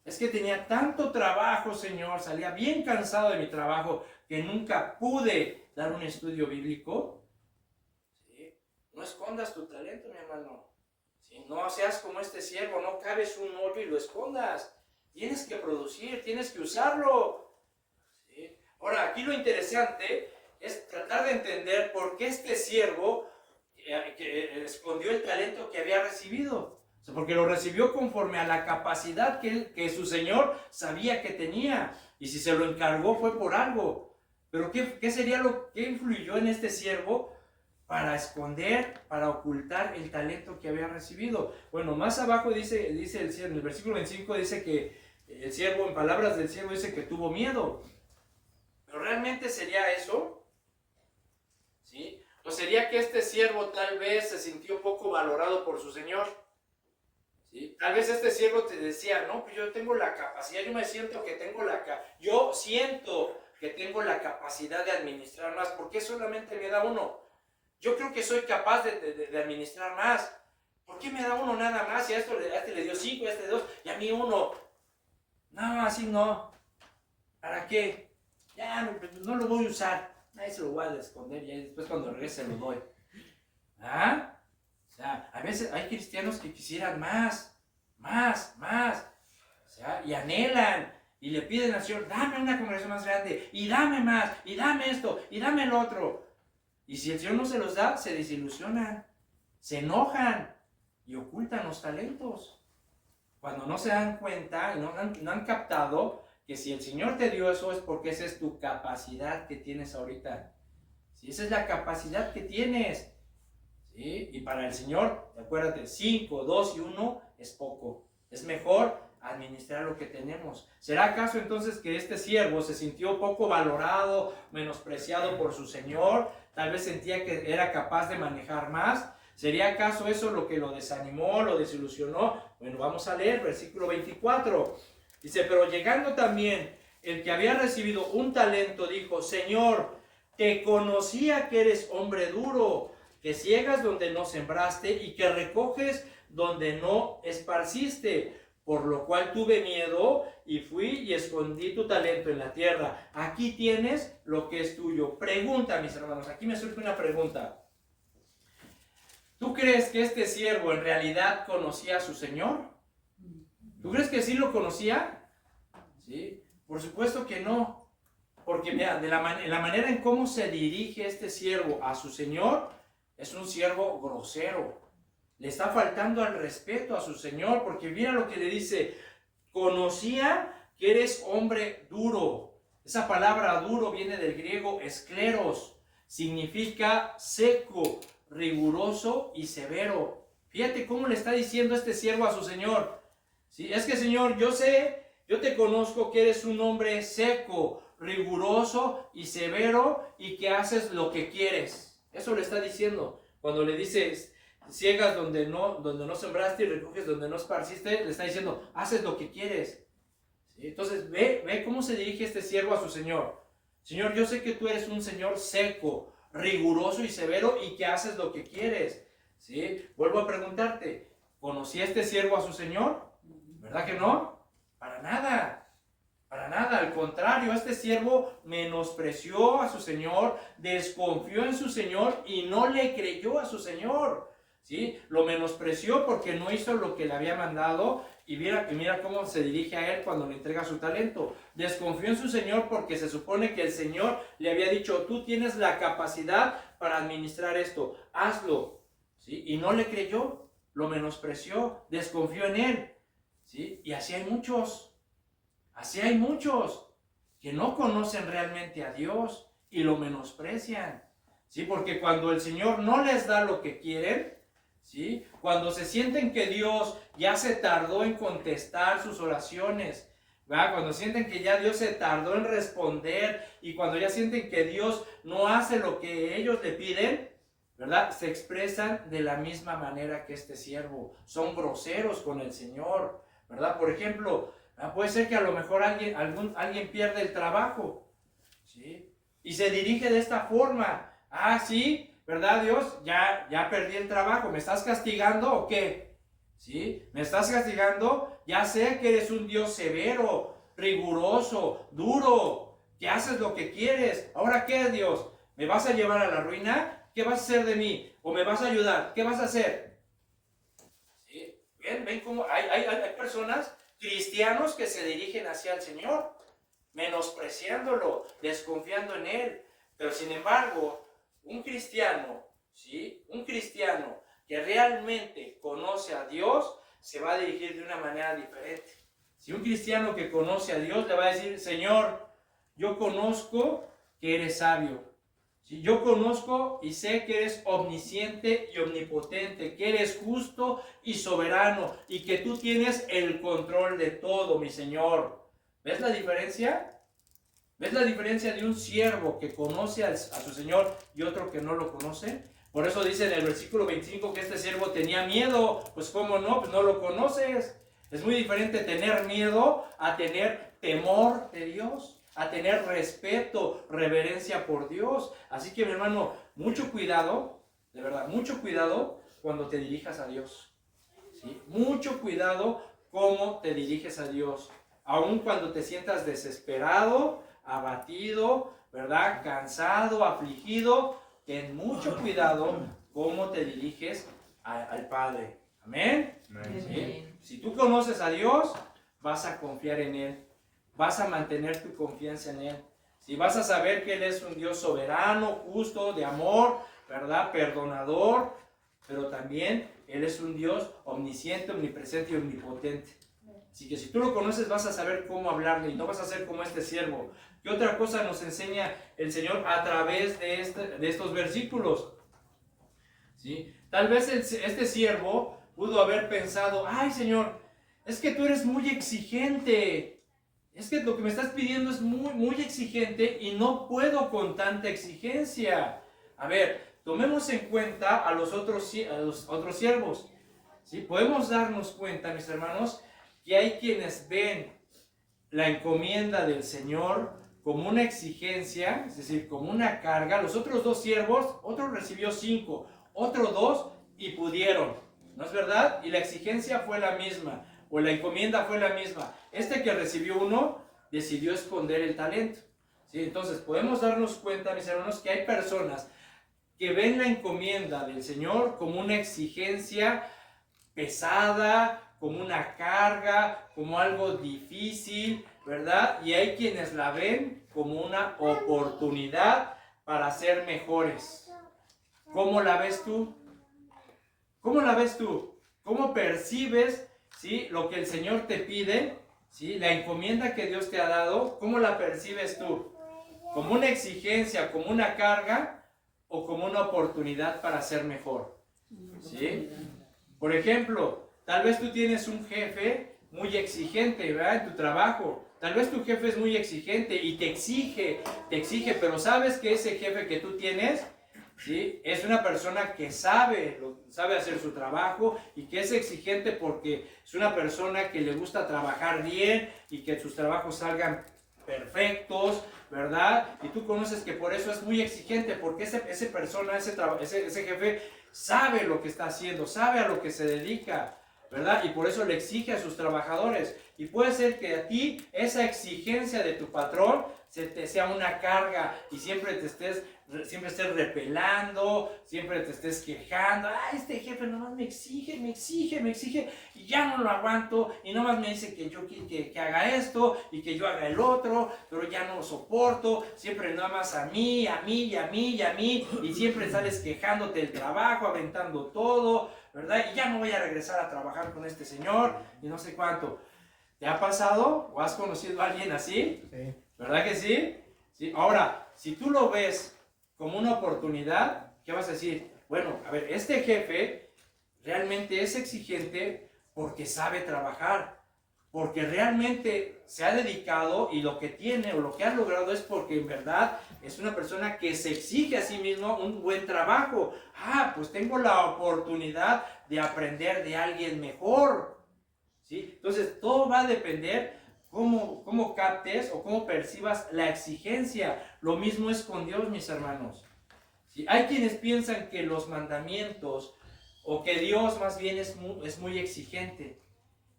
Es que tenía tanto trabajo, Señor. Salía bien cansado de mi trabajo que nunca pude dar un estudio bíblico. ¿Sí? No escondas tu talento, mi hermano. ¿Sí? No seas como este siervo. No cabes un hoyo y lo escondas. Tienes que producir, tienes que usarlo. ¿Sí? Ahora, aquí lo interesante es tratar de entender por qué este siervo que escondió el talento que había recibido. O sea, porque lo recibió conforme a la capacidad que su Señor sabía que tenía. Y si se lo encargó fue por algo. Pero ¿qué sería lo que influyó en este siervo para esconder, para ocultar el talento que había recibido? Bueno, más abajo dice el siervo, en el versículo 25 dice que el siervo, en palabras del siervo, dice que tuvo miedo. ¿Pero realmente sería eso? ¿Sí? ¿O sería que este siervo tal vez se sintió poco valorado por su Señor? ¿Sí? Tal vez este siervo te decía, no, pues yo tengo la capacidad, yo siento que tengo la capacidad de administrar más. ¿Por qué solamente me da uno? Yo creo que soy capaz de administrar más. ¿Por qué me da uno nada más? Y a este le dio 5, a este 2, y a mí 1. No, así no. ¿Para qué? Ya no lo voy a usar. Ahí se lo voy a esconder y después cuando regrese lo doy. ¿Ah? O sea, a veces hay cristianos que quisieran más. O sea, y anhelan y le piden al Señor, dame una congregación más grande, y dame más, y dame esto, y dame el otro. Y si el Señor no se los da, se desilusionan, se enojan y ocultan los talentos. Cuando no se dan cuenta y no han captado que si el Señor te dio eso es porque esa es tu capacidad que tienes ahorita. Si esa es la capacidad que tienes. ¿Sí? Y para el Señor, acuérdate, 5, 2 y 1 es poco. Es mejor administrar lo que tenemos. ¿Será acaso entonces que este siervo se sintió poco valorado, menospreciado por su Señor? Tal vez sentía que era capaz de manejar más. ¿Sería acaso eso lo que lo desanimó, lo desilusionó? Bueno, vamos a leer versículo 24. Dice, pero llegando también el que había recibido un talento, dijo, Señor, te conocía que eres hombre duro, que ciegas donde no sembraste y que recoges donde no esparciste, por lo cual tuve miedo y fui y escondí tu talento en la tierra. Aquí tienes lo que es tuyo. Pregunta, mis hermanos, aquí me surge una pregunta. ¿Tú crees que este siervo en realidad conocía a su Señor? ¿Tú crees que sí lo conocía? ¿Sí? Por supuesto que no. Porque mira, la manera en cómo se dirige este siervo a su Señor, es un siervo grosero. Le está faltando al respeto a su Señor, porque mira lo que le dice, conocía que eres hombre duro. Esa palabra duro viene del griego escleros, significa seco, riguroso y severo. Fíjate cómo le está diciendo este siervo a su Señor. ¿Sí? Es que Señor, yo te conozco que eres un hombre seco, riguroso y severo y que haces lo que quieres. Eso le está diciendo. Cuando le dices, ciegas donde no sembraste y recoges donde no esparciste, le está diciendo, haces lo que quieres. ¿Sí? Entonces, ve cómo se dirige este siervo a su Señor. Señor, yo sé que tú eres un Señor seco, riguroso y severo y que haces lo que quieres. ¿Sí? Vuelvo a preguntarte, ¿conocía este siervo a su Señor? ¿Verdad que no? Para nada. Para nada, al contrario, este siervo menospreció a su Señor, desconfió en su Señor y no le creyó a su Señor. ¿Sí? Lo menospreció porque no hizo lo que le había mandado y mira cómo se dirige a él cuando le entrega su talento. Desconfió en su Señor porque se supone que el Señor le había dicho, tú tienes la capacidad para administrar esto, hazlo. ¿Sí? Y no le creyó, lo menospreció, desconfió en él. ¿Sí? Y así hay muchos que no conocen realmente a Dios y lo menosprecian. ¿Sí? Porque cuando el Señor no les da lo que quieren, ¿sí? Cuando se sienten que Dios ya se tardó en contestar sus oraciones, ¿verdad? Cuando sienten que ya Dios se tardó en responder y cuando ya sienten que Dios no hace lo que ellos le piden, ¿verdad? Se expresan de la misma manera que este siervo. Son groseros con el Señor, ¿verdad? Por ejemplo, puede ser que a lo mejor alguien pierde el trabajo, ¿sí? Y se dirige de esta forma. Sí, ¿verdad, Dios? Ya perdí el trabajo. ¿Me estás castigando o qué? ¿Sí? ¿Me estás castigando? Ya sé que eres un Dios severo, riguroso, duro, que haces lo que quieres. ¿Ahora qué, Dios? ¿Me vas a llevar a la ruina? ¿Qué vas a hacer de mí? ¿O me vas a ayudar? ¿Qué vas a hacer? ¿Sí? ¿Ven cómo hay personas, cristianos, que se dirigen hacia el Señor, menospreciándolo, desconfiando en Él? Pero sin embargo, un cristiano, ¿sí? Un cristiano que realmente conoce a Dios, se va a dirigir de una manera diferente. Si un cristiano que conoce a Dios le va a decir, Señor, yo conozco que eres sabio. ¿Sí? Yo conozco y sé que eres omnisciente y omnipotente, que eres justo y soberano y que tú tienes el control de todo, mi Señor. ¿Ves la diferencia? ¿Ves la diferencia de un siervo que conoce a su Señor y otro que no lo conoce? Por eso dice en el versículo 25 que este siervo tenía miedo. Pues ¿cómo no? Pues no lo conoces. Es muy diferente tener miedo a tener temor de Dios, a tener respeto, reverencia por Dios. Así que, mi hermano, mucho cuidado, de verdad, mucho cuidado cuando te dirijas a Dios, ¿sí? Mucho cuidado cómo te diriges a Dios. Aun cuando te sientas desesperado, abatido, ¿verdad? Cansado, afligido, ten mucho cuidado cómo te diriges al Padre. ¿Amén? ¿Sí? Si tú conoces a Dios, vas a confiar en Él. Vas a mantener tu confianza en Él. Si vas a saber que Él es un Dios soberano, justo, de amor, ¿verdad? Perdonador, pero también Él es un Dios omnisciente, omnipresente y omnipotente. Así que si tú lo conoces, vas a saber cómo hablarle y no vas a ser como este siervo. ¿Qué otra cosa nos enseña el Señor a través de estos versículos? ¿Sí? Tal vez este siervo pudo haber pensado, ay, Señor, es que tú eres muy exigente. Es que lo que me estás pidiendo es muy exigente y no puedo con tanta exigencia. A ver, tomemos en cuenta a los otros siervos. ¿Sí? Podemos darnos cuenta, mis hermanos, que hay quienes ven la encomienda del Señor como una exigencia, es decir, como una carga. Los otros dos siervos, otro recibió 5, otro 2 y pudieron. ¿No es verdad? Y la exigencia fue la misma, o la encomienda fue la misma. Este que recibió 1 decidió esconder el talento. ¿Sí? Entonces podemos darnos cuenta, mis hermanos, que hay personas que ven la encomienda del Señor como una exigencia pesada, como una carga, como algo difícil, ¿verdad? Y hay quienes la ven como una oportunidad para ser mejores. ¿Cómo la ves tú? ¿Cómo la ves tú? ¿Cómo percibes, ¿sí?, lo que el Señor te pide? ¿Sí? La encomienda que Dios te ha dado, ¿cómo la percibes tú? ¿Como una exigencia, como una carga o como una oportunidad para ser mejor? ¿Sí? Por ejemplo, tal vez tú tienes un jefe muy exigente, ¿verdad? En tu trabajo. Tal vez tu jefe es muy exigente y te exige, pero sabes que ese jefe que tú tienes, ¿sí?, es una persona que sabe hacer su trabajo y que es exigente porque es una persona que le gusta trabajar bien y que sus trabajos salgan perfectos, ¿verdad? Y tú conoces que por eso es muy exigente, porque ese jefe sabe lo que está haciendo, sabe a lo que se dedica, ¿verdad? Y por eso le exige a sus trabajadores. Y puede ser que a ti esa exigencia de tu patrón se te sea una carga y siempre estés repelando, siempre te estés quejando. Este jefe nomás me exige y ya no lo aguanto y nomás me dice que yo que haga esto y que yo haga el otro, pero ya no lo soporto, siempre nada más a mí y siempre sales quejándote del trabajo, aventando todo, ¿verdad? Y ya no voy a regresar a trabajar con este señor y no sé cuánto. ¿Te ha pasado o has conocido a alguien así? Sí. ¿Verdad que sí? Sí. Ahora, si tú lo ves como una oportunidad, ¿qué vas a decir? Bueno, a ver, este jefe realmente es exigente porque sabe trabajar, porque realmente se ha dedicado y lo que tiene o lo que ha logrado es porque en verdad es una persona que se exige a sí mismo un buen trabajo. Pues tengo la oportunidad de aprender de alguien mejor, ¿sí? Entonces todo va a depender cómo captes o cómo percibas la exigencia. Lo mismo es con Dios, mis hermanos. ¿Sí? Hay quienes piensan que los mandamientos o que Dios más bien es muy exigente,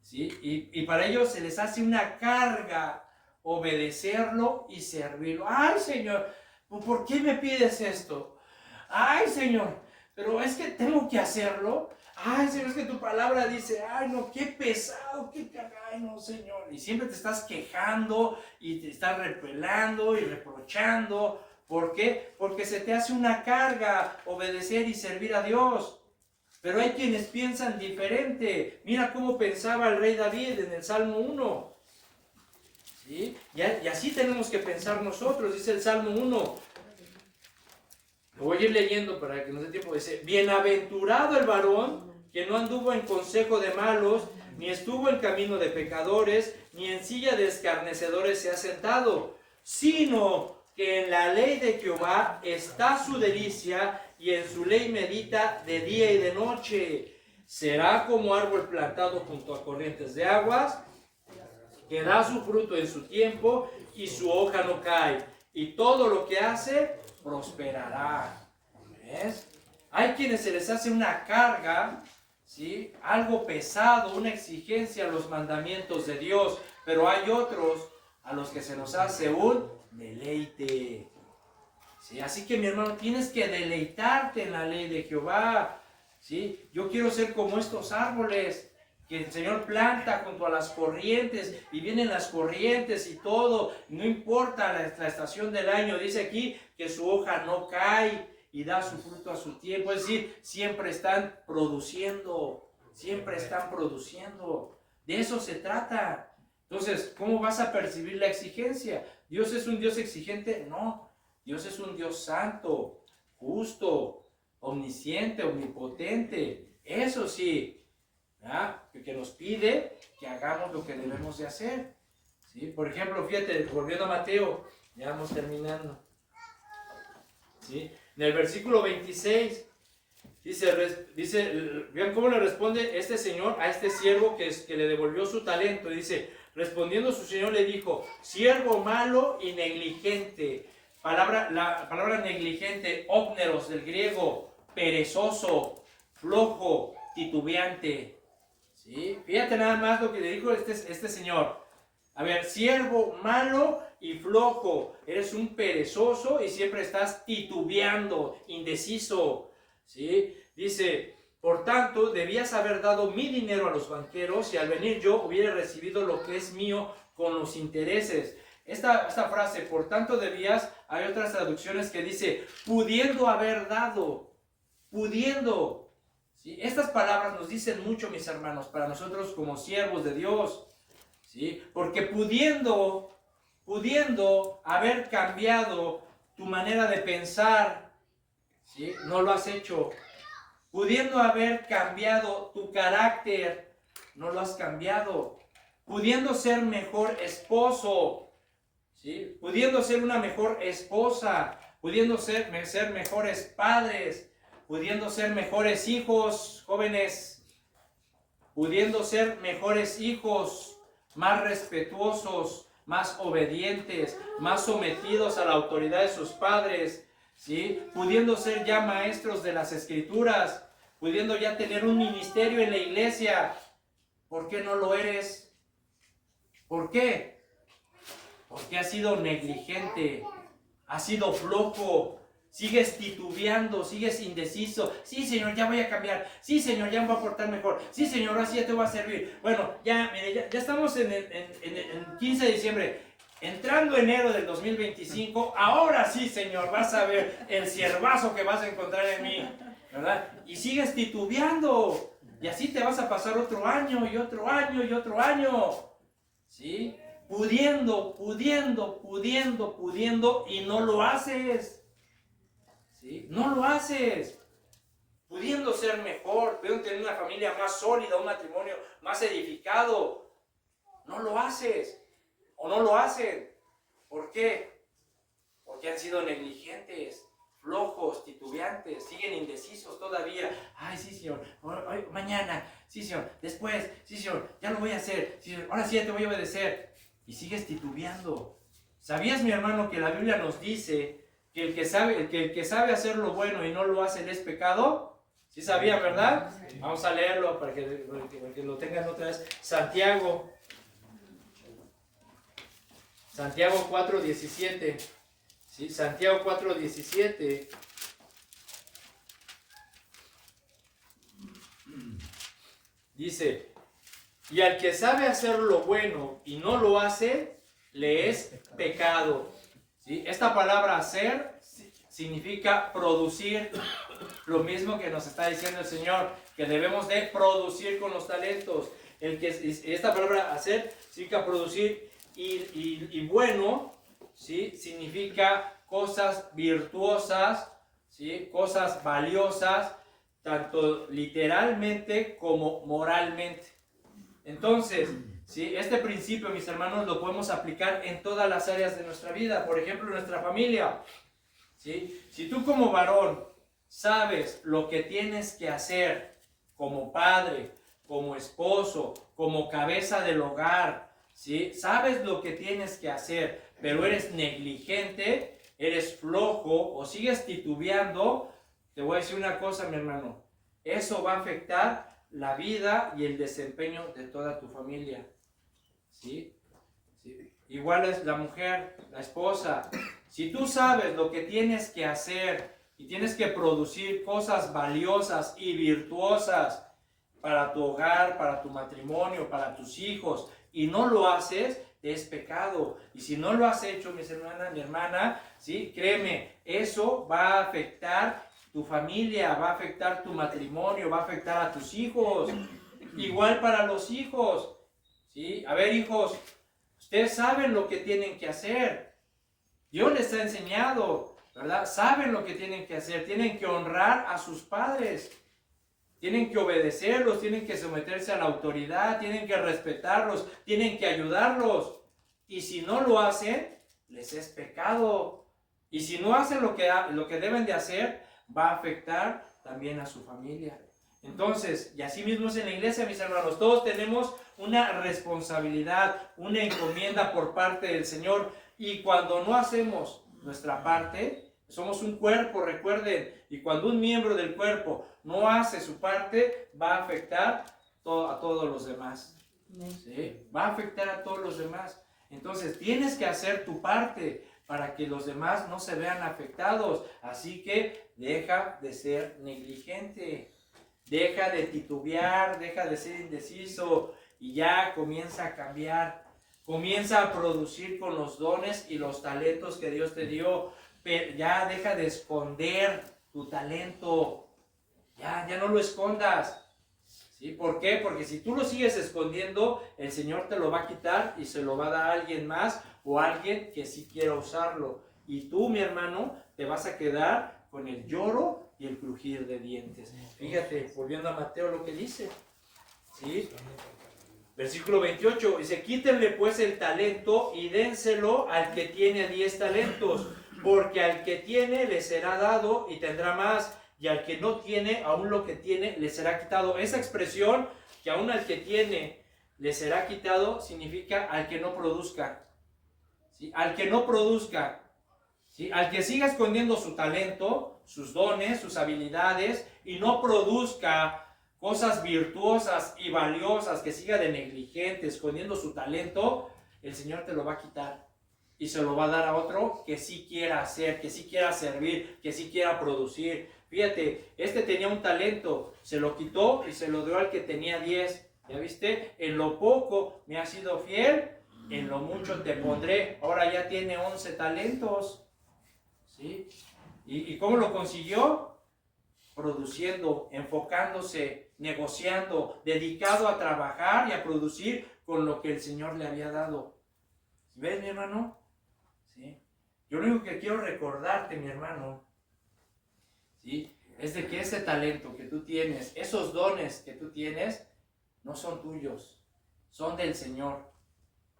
¿sí? Y para ellos se les hace una carga obedecerlo y servirlo. Ay, Señor, ¿por qué me pides esto? Ay, Señor, pero es que tengo que hacerlo. Ay, Señor, es que tu palabra dice, ay, no, qué pesado, ay, no, Señor. Y siempre te estás quejando y te estás repelando y reprochando. ¿Por qué? Porque se te hace una carga obedecer y servir a Dios. Pero hay quienes piensan diferente. Mira cómo pensaba el rey David en el Salmo 1. ¿Sí? Y así tenemos que pensar nosotros, dice el Salmo 1. Lo voy a ir leyendo para que nos dé tiempo. Dice, bienaventurado el varón que no anduvo en consejo de malos, ni estuvo en camino de pecadores, ni en silla de escarnecedores se ha sentado, sino que en la ley de Jehová está su delicia, y en su ley medita de día y de noche. Será como árbol plantado junto a corrientes de aguas, que da su fruto en su tiempo, y su hoja no cae, y todo lo que hace prosperará. ¿Ves? Hay quienes se les hace una carga, ¿sí? Algo pesado, una exigencia a los mandamientos de Dios, pero hay otros a los que se nos hace un deleite. ¿Sí? Así que, mi hermano, tienes que deleitarte en la ley de Jehová. ¿Sí? Yo quiero ser como estos árboles que el Señor planta junto a las corrientes, y vienen las corrientes y todo, no importa la estación del año. Dice aquí que su hoja no cae y da su fruto a su tiempo, es decir, siempre están produciendo, de eso se trata. Entonces, ¿cómo vas a percibir la exigencia? ¿Dios es un Dios exigente? No, Dios es un Dios santo, justo, omnisciente, omnipotente, eso sí, que nos pide que hagamos lo que debemos de hacer. ¿Sí? Por ejemplo, fíjate, volviendo a Mateo, ya vamos terminando. ¿Sí? En el versículo 26 dice, vean cómo le responde este señor a este siervo que le devolvió su talento. Dice, respondiendo su señor le dijo, siervo malo y negligente. La palabra negligente, ópneros del griego, perezoso, flojo, titubeante. ¿Sí? Fíjate nada más lo que le dijo este señor. A ver, siervo malo y flojo, eres un perezoso y siempre estás titubeando, indeciso. ¿Sí? Dice, por tanto, debías haber dado mi dinero a los banqueros y al venir yo hubiera recibido lo que es mío con los intereses. Esta frase, por tanto debías, hay otras traducciones que dice, pudiendo haber dado, pudiendo. ¿Sí? Estas palabras nos dicen mucho, mis hermanos, para nosotros como siervos de Dios. ¿Sí? Porque pudiendo haber cambiado tu manera de pensar, ¿sí? No lo has hecho. Pudiendo haber cambiado tu carácter, no lo has cambiado. Pudiendo ser mejor esposo, ¿sí? Pudiendo ser una mejor esposa, pudiendo ser mejores padres, pudiendo ser mejores hijos, jóvenes, pudiendo ser mejores hijos, más respetuosos, más obedientes, más sometidos a la autoridad de sus padres, ¿sí? Pudiendo ser ya maestros de las escrituras, pudiendo ya tener un ministerio en la iglesia. ¿Por qué no lo eres? ¿Por qué? Porque has sido negligente, has sido flojo, sigues titubeando, sigues indeciso. Sí, Señor, ya voy a cambiar. Sí, Señor, ya me voy a portar mejor. Sí, Señor, así ya te voy a servir. Bueno, ya estamos en 15 de diciembre. Entrando enero del 2025, ahora sí, Señor, vas a ver el siervazo que vas a encontrar en mí, ¿verdad? Y sigues titubeando. Y así te vas a pasar otro año y otro año y otro año. ¿Sí? Pudiendo, y no lo haces. ¿Sí? No lo haces. pudiendo ser mejor, pudiendo tener una familia más sólida, un matrimonio más edificado. No lo haces o no lo hacen. ¿Por qué? Porque han sido negligentes, flojos, titubeantes, siguen indecisos todavía. Ay, sí, Señor, hoy, mañana, sí, Señor, después, sí, Señor, ya lo voy a hacer, sí, Señor, ahora sí te voy a obedecer. Y sigues titubeando. ¿Sabías, mi hermano, que la Biblia nos dice que el que sabe hacer lo bueno y no lo hace, le es pecado? ¿Sí sabían, verdad? Sí. Vamos a leerlo para que lo tengan otra vez. Santiago 4:17. ¿Sí? Santiago 4:17. Dice, y al que sabe hacer lo bueno y no lo hace, le es pecado. ¿Sí? Esta palabra hacer significa producir. Lo mismo que nos está diciendo el Señor, que debemos de producir con los talentos. Esta palabra hacer significa producir y bueno, ¿sí? Significa cosas virtuosas, ¿sí? Cosas valiosas, tanto literalmente como moralmente. Entonces, ¿sí? Este principio, mis hermanos, lo podemos aplicar en todas las áreas de nuestra vida. Por ejemplo, en nuestra familia, ¿sí? Si tú como varón sabes lo que tienes que hacer como padre, como esposo, como cabeza del hogar, ¿sí? Sabes lo que tienes que hacer, pero eres negligente, eres flojo o sigues titubeando, te voy a decir una cosa, mi hermano, eso va a afectar la vida y el desempeño de toda tu familia, ¿sí? ¿Sí? Igual es la mujer, la esposa. Si tú sabes lo que tienes que hacer y tienes que producir cosas valiosas y virtuosas para tu hogar, para tu matrimonio, para tus hijos, y no lo haces, es pecado. Y si no lo has hecho, mis hermanas, mi hermana, ¿sí? Créeme, eso va a afectar tu familia, va a afectar tu matrimonio, va a afectar a tus hijos. Igual para los hijos, ¿sí? A ver, hijos, ustedes saben lo que tienen que hacer. Dios les ha enseñado, ¿verdad? Saben lo que tienen que hacer. Tienen que honrar a sus padres. Tienen que obedecerlos, tienen que someterse a la autoridad, tienen que respetarlos, tienen que ayudarlos. Y si no lo hacen, les es pecado. Y si no hacen lo que deben de hacer, va a afectar también a su familia. Entonces, y así mismo es en la iglesia, mis hermanos, todos tenemos una responsabilidad, una encomienda por parte del Señor. Y cuando no hacemos nuestra parte, somos un cuerpo, recuerden, y cuando un miembro del cuerpo no hace su parte, va a afectar a todos los demás. ¿Sí? Va a afectar a todos los demás. Entonces, tienes que hacer tu parte para que los demás no se vean afectados. Así que deja de ser negligente, deja de titubear, deja de ser indeciso y ya comienza a cambiar. Comienza a producir con los dones y los talentos que Dios te dio. Pero ya deja de esconder tu talento. Ya no lo escondas. ¿Sí? ¿Por qué? Porque si tú lo sigues escondiendo, el Señor te lo va a quitar y se lo va a dar a alguien más o a alguien que sí quiera usarlo. Y tú, mi hermano, te vas a quedar con el lloro y el crujir de dientes. Fíjate, volviendo a Mateo lo que dice. ¿Sí? Versículo 28, dice, quítenle pues el talento y dénselo al que tiene 10 talentos, porque al que tiene le será dado y tendrá más, y al que no tiene, aún lo que tiene le será quitado. Esa expresión, que aún al que tiene le será quitado, significa al que no produzca. ¿Sí? Al que no produzca. ¿Sí? Al que siga escondiendo su talento, sus dones, sus habilidades, y no produzca cosas virtuosas y valiosas, que siga de negligente, escondiendo su talento, el Señor te lo va a quitar y se lo va a dar a otro que sí quiera hacer, que sí quiera servir, que sí quiera producir. Fíjate, este tenía un talento, se lo quitó y se lo dio al que tenía 10. ¿Ya viste? En lo poco me has sido fiel, en lo mucho te pondré. Ahora ya tiene 11 talentos. ¿Sí? ¿Y cómo lo consiguió? Produciendo, enfocándose, negociando, dedicado a trabajar y a producir con lo que el Señor le había dado. ¿Ves, mi hermano? ¿Sí? Yo lo único que quiero recordarte, mi hermano, ¿sí? es de que ese talento que tú tienes, esos dones que tú tienes, no son tuyos, son del Señor,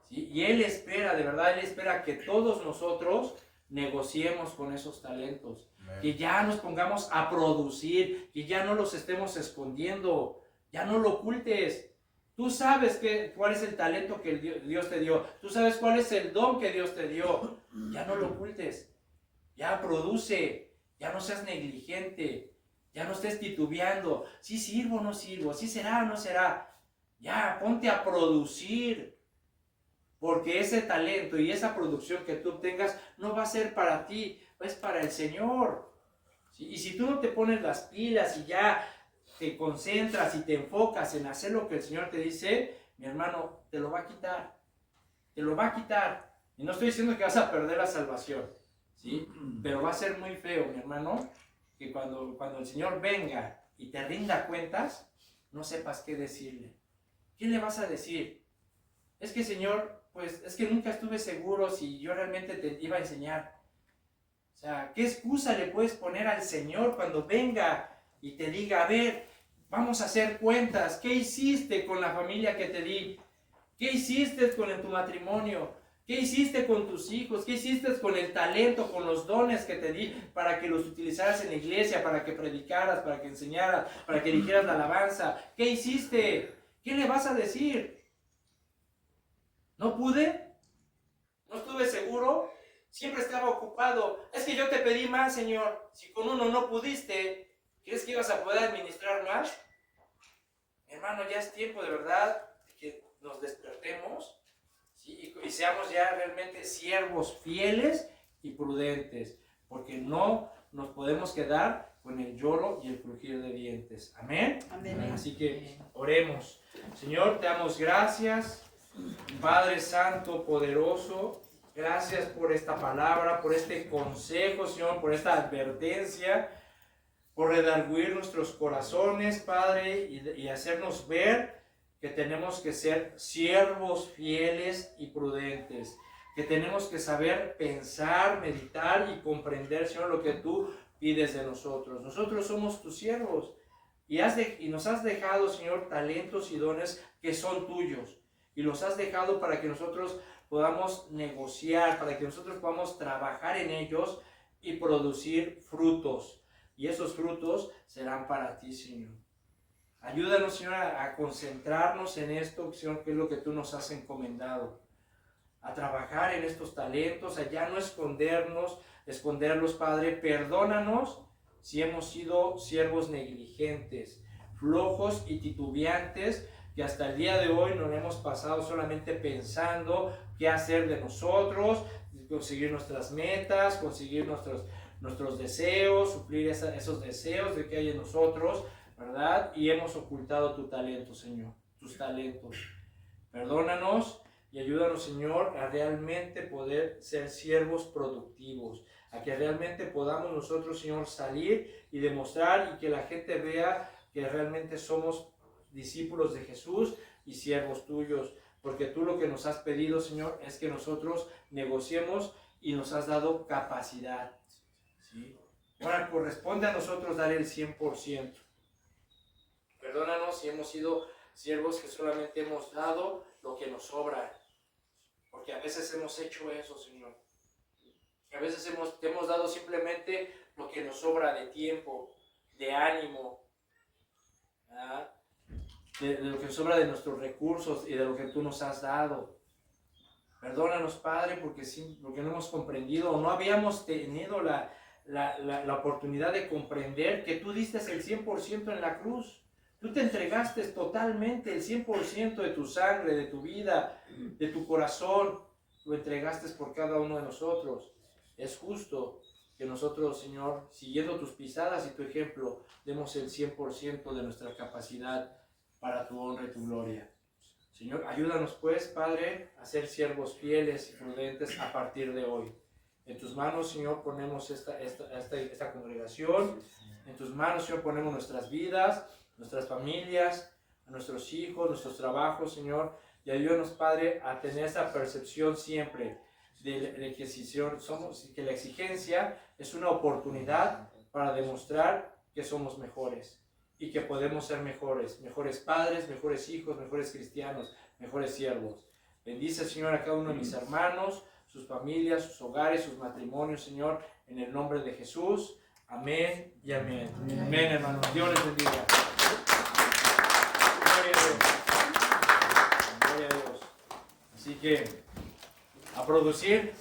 ¿sí? Y Él espera, de verdad, Él espera que todos nosotros negociemos con esos talentos, que ya nos pongamos a producir, que ya no los estemos escondiendo, ya no lo ocultes. Tú sabes cuál es el talento que Dios te dio, tú sabes cuál es el don que Dios te dio, ya no lo ocultes, ya produce, ya no seas negligente, ya no estés titubeando, si sirvo o no sirvo, si será o no será, ya ponte a producir. Porque ese talento y esa producción que tú obtengas no va a ser para ti, es para el Señor. ¿Sí? Y si tú no te pones las pilas y ya te concentras y te enfocas en hacer lo que el Señor te dice, mi hermano, te lo va a quitar. Te lo va a quitar. Y no estoy diciendo que vas a perder la salvación, ¿sí? Pero va a ser muy feo, mi hermano, que cuando el Señor venga y te rinda cuentas, no sepas qué decirle. ¿Qué le vas a decir? Es que, Señor, pues es que nunca estuve seguro si yo realmente te iba a enseñar. O sea, ¿qué excusa le puedes poner al Señor cuando venga y te diga, a ver, vamos a hacer cuentas? ¿Qué hiciste con la familia que te di? ¿Qué hiciste con tu matrimonio? ¿Qué hiciste con tus hijos? ¿Qué hiciste con el talento, con los dones que te di para que los utilizaras en la iglesia, para que predicaras, para que enseñaras, para que dijeras la alabanza? ¿Qué hiciste? ¿Qué le vas a decir? ¿No pude? ¿No estuve seguro? Siempre estaba ocupado. Es que yo te pedí más, Señor. Si con uno no pudiste, ¿crees que ibas a poder administrar más? Hermano, ya es tiempo de verdad que nos despertemos, ¿sí? Y seamos ya realmente siervos fieles y prudentes, porque no nos podemos quedar con el lloro y el crujir de dientes. Amén. Amén. Así que oremos. Señor, te damos gracias. Padre Santo, poderoso, gracias por esta palabra, por este consejo, Señor, por esta advertencia, por redarguir nuestros corazones, Padre, y hacernos ver que tenemos que ser siervos fieles y prudentes, que tenemos que saber pensar, meditar y comprender, Señor, lo que tú pides de nosotros. Nosotros somos tus siervos y nos has dejado, Señor, talentos y dones que son tuyos. Y los has dejado para que nosotros podamos negociar, para que nosotros podamos trabajar en ellos y producir frutos. Y esos frutos serán para ti, Señor. Ayúdanos, Señor, a concentrarnos en esto, Señor, que es lo que tú nos has encomendado. A trabajar en estos talentos, a ya no esconderlos, Padre. Perdónanos si hemos sido siervos negligentes, flojos y titubeantes, que hasta el día de hoy nos hemos pasado solamente pensando qué hacer de nosotros, conseguir nuestras metas, conseguir nuestros deseos, suplir esos deseos de que hay en nosotros, ¿verdad? Y hemos ocultado tu talento, Señor, tus talentos. Perdónanos y ayúdanos, Señor, a realmente poder ser siervos productivos, a que realmente podamos nosotros, Señor, salir y demostrar y que la gente vea que realmente somos discípulos de Jesús y siervos tuyos, porque tú lo que nos has pedido, Señor, es que nosotros negociemos y nos has dado capacidad, ¿sí? Ahora corresponde a nosotros dar el 100%. Perdónanos si hemos sido siervos que solamente hemos dado lo que nos sobra, porque a veces hemos hecho eso, Señor. A veces te hemos dado simplemente lo que nos sobra de tiempo, de ánimo, ¿verdad? De lo que sobra de nuestros recursos y de lo que tú nos has dado. Perdónanos, Padre, porque no hemos comprendido o no habíamos tenido la oportunidad de comprender que tú diste el 100% en la cruz. Tú te entregaste totalmente el 100% de tu sangre, de tu vida, de tu corazón. Lo entregaste por cada uno de nosotros. Es justo que nosotros, Señor, siguiendo tus pisadas y tu ejemplo, demos el 100% de nuestra capacidad para tu honra y tu gloria. Señor, ayúdanos pues, Padre, a ser siervos fieles y prudentes a partir de hoy. En tus manos, Señor, ponemos esta congregación. En tus manos, Señor, ponemos nuestras vidas, nuestras familias, a nuestros hijos, nuestros trabajos, Señor. Y ayúdanos, Padre, a tener esa percepción siempre de que, que la exigencia es una oportunidad para demostrar que somos mejores y que podemos ser mejores, mejores padres, mejores hijos, mejores cristianos, mejores siervos. Bendice, Señor, a cada uno de mis hermanos, sus familias, sus hogares, sus matrimonios, Señor, en el nombre de Jesús. Amén y amén. Amén, hermanos. Dios les bendiga. Gloria a Dios. Gloria a Dios. Así que a producir.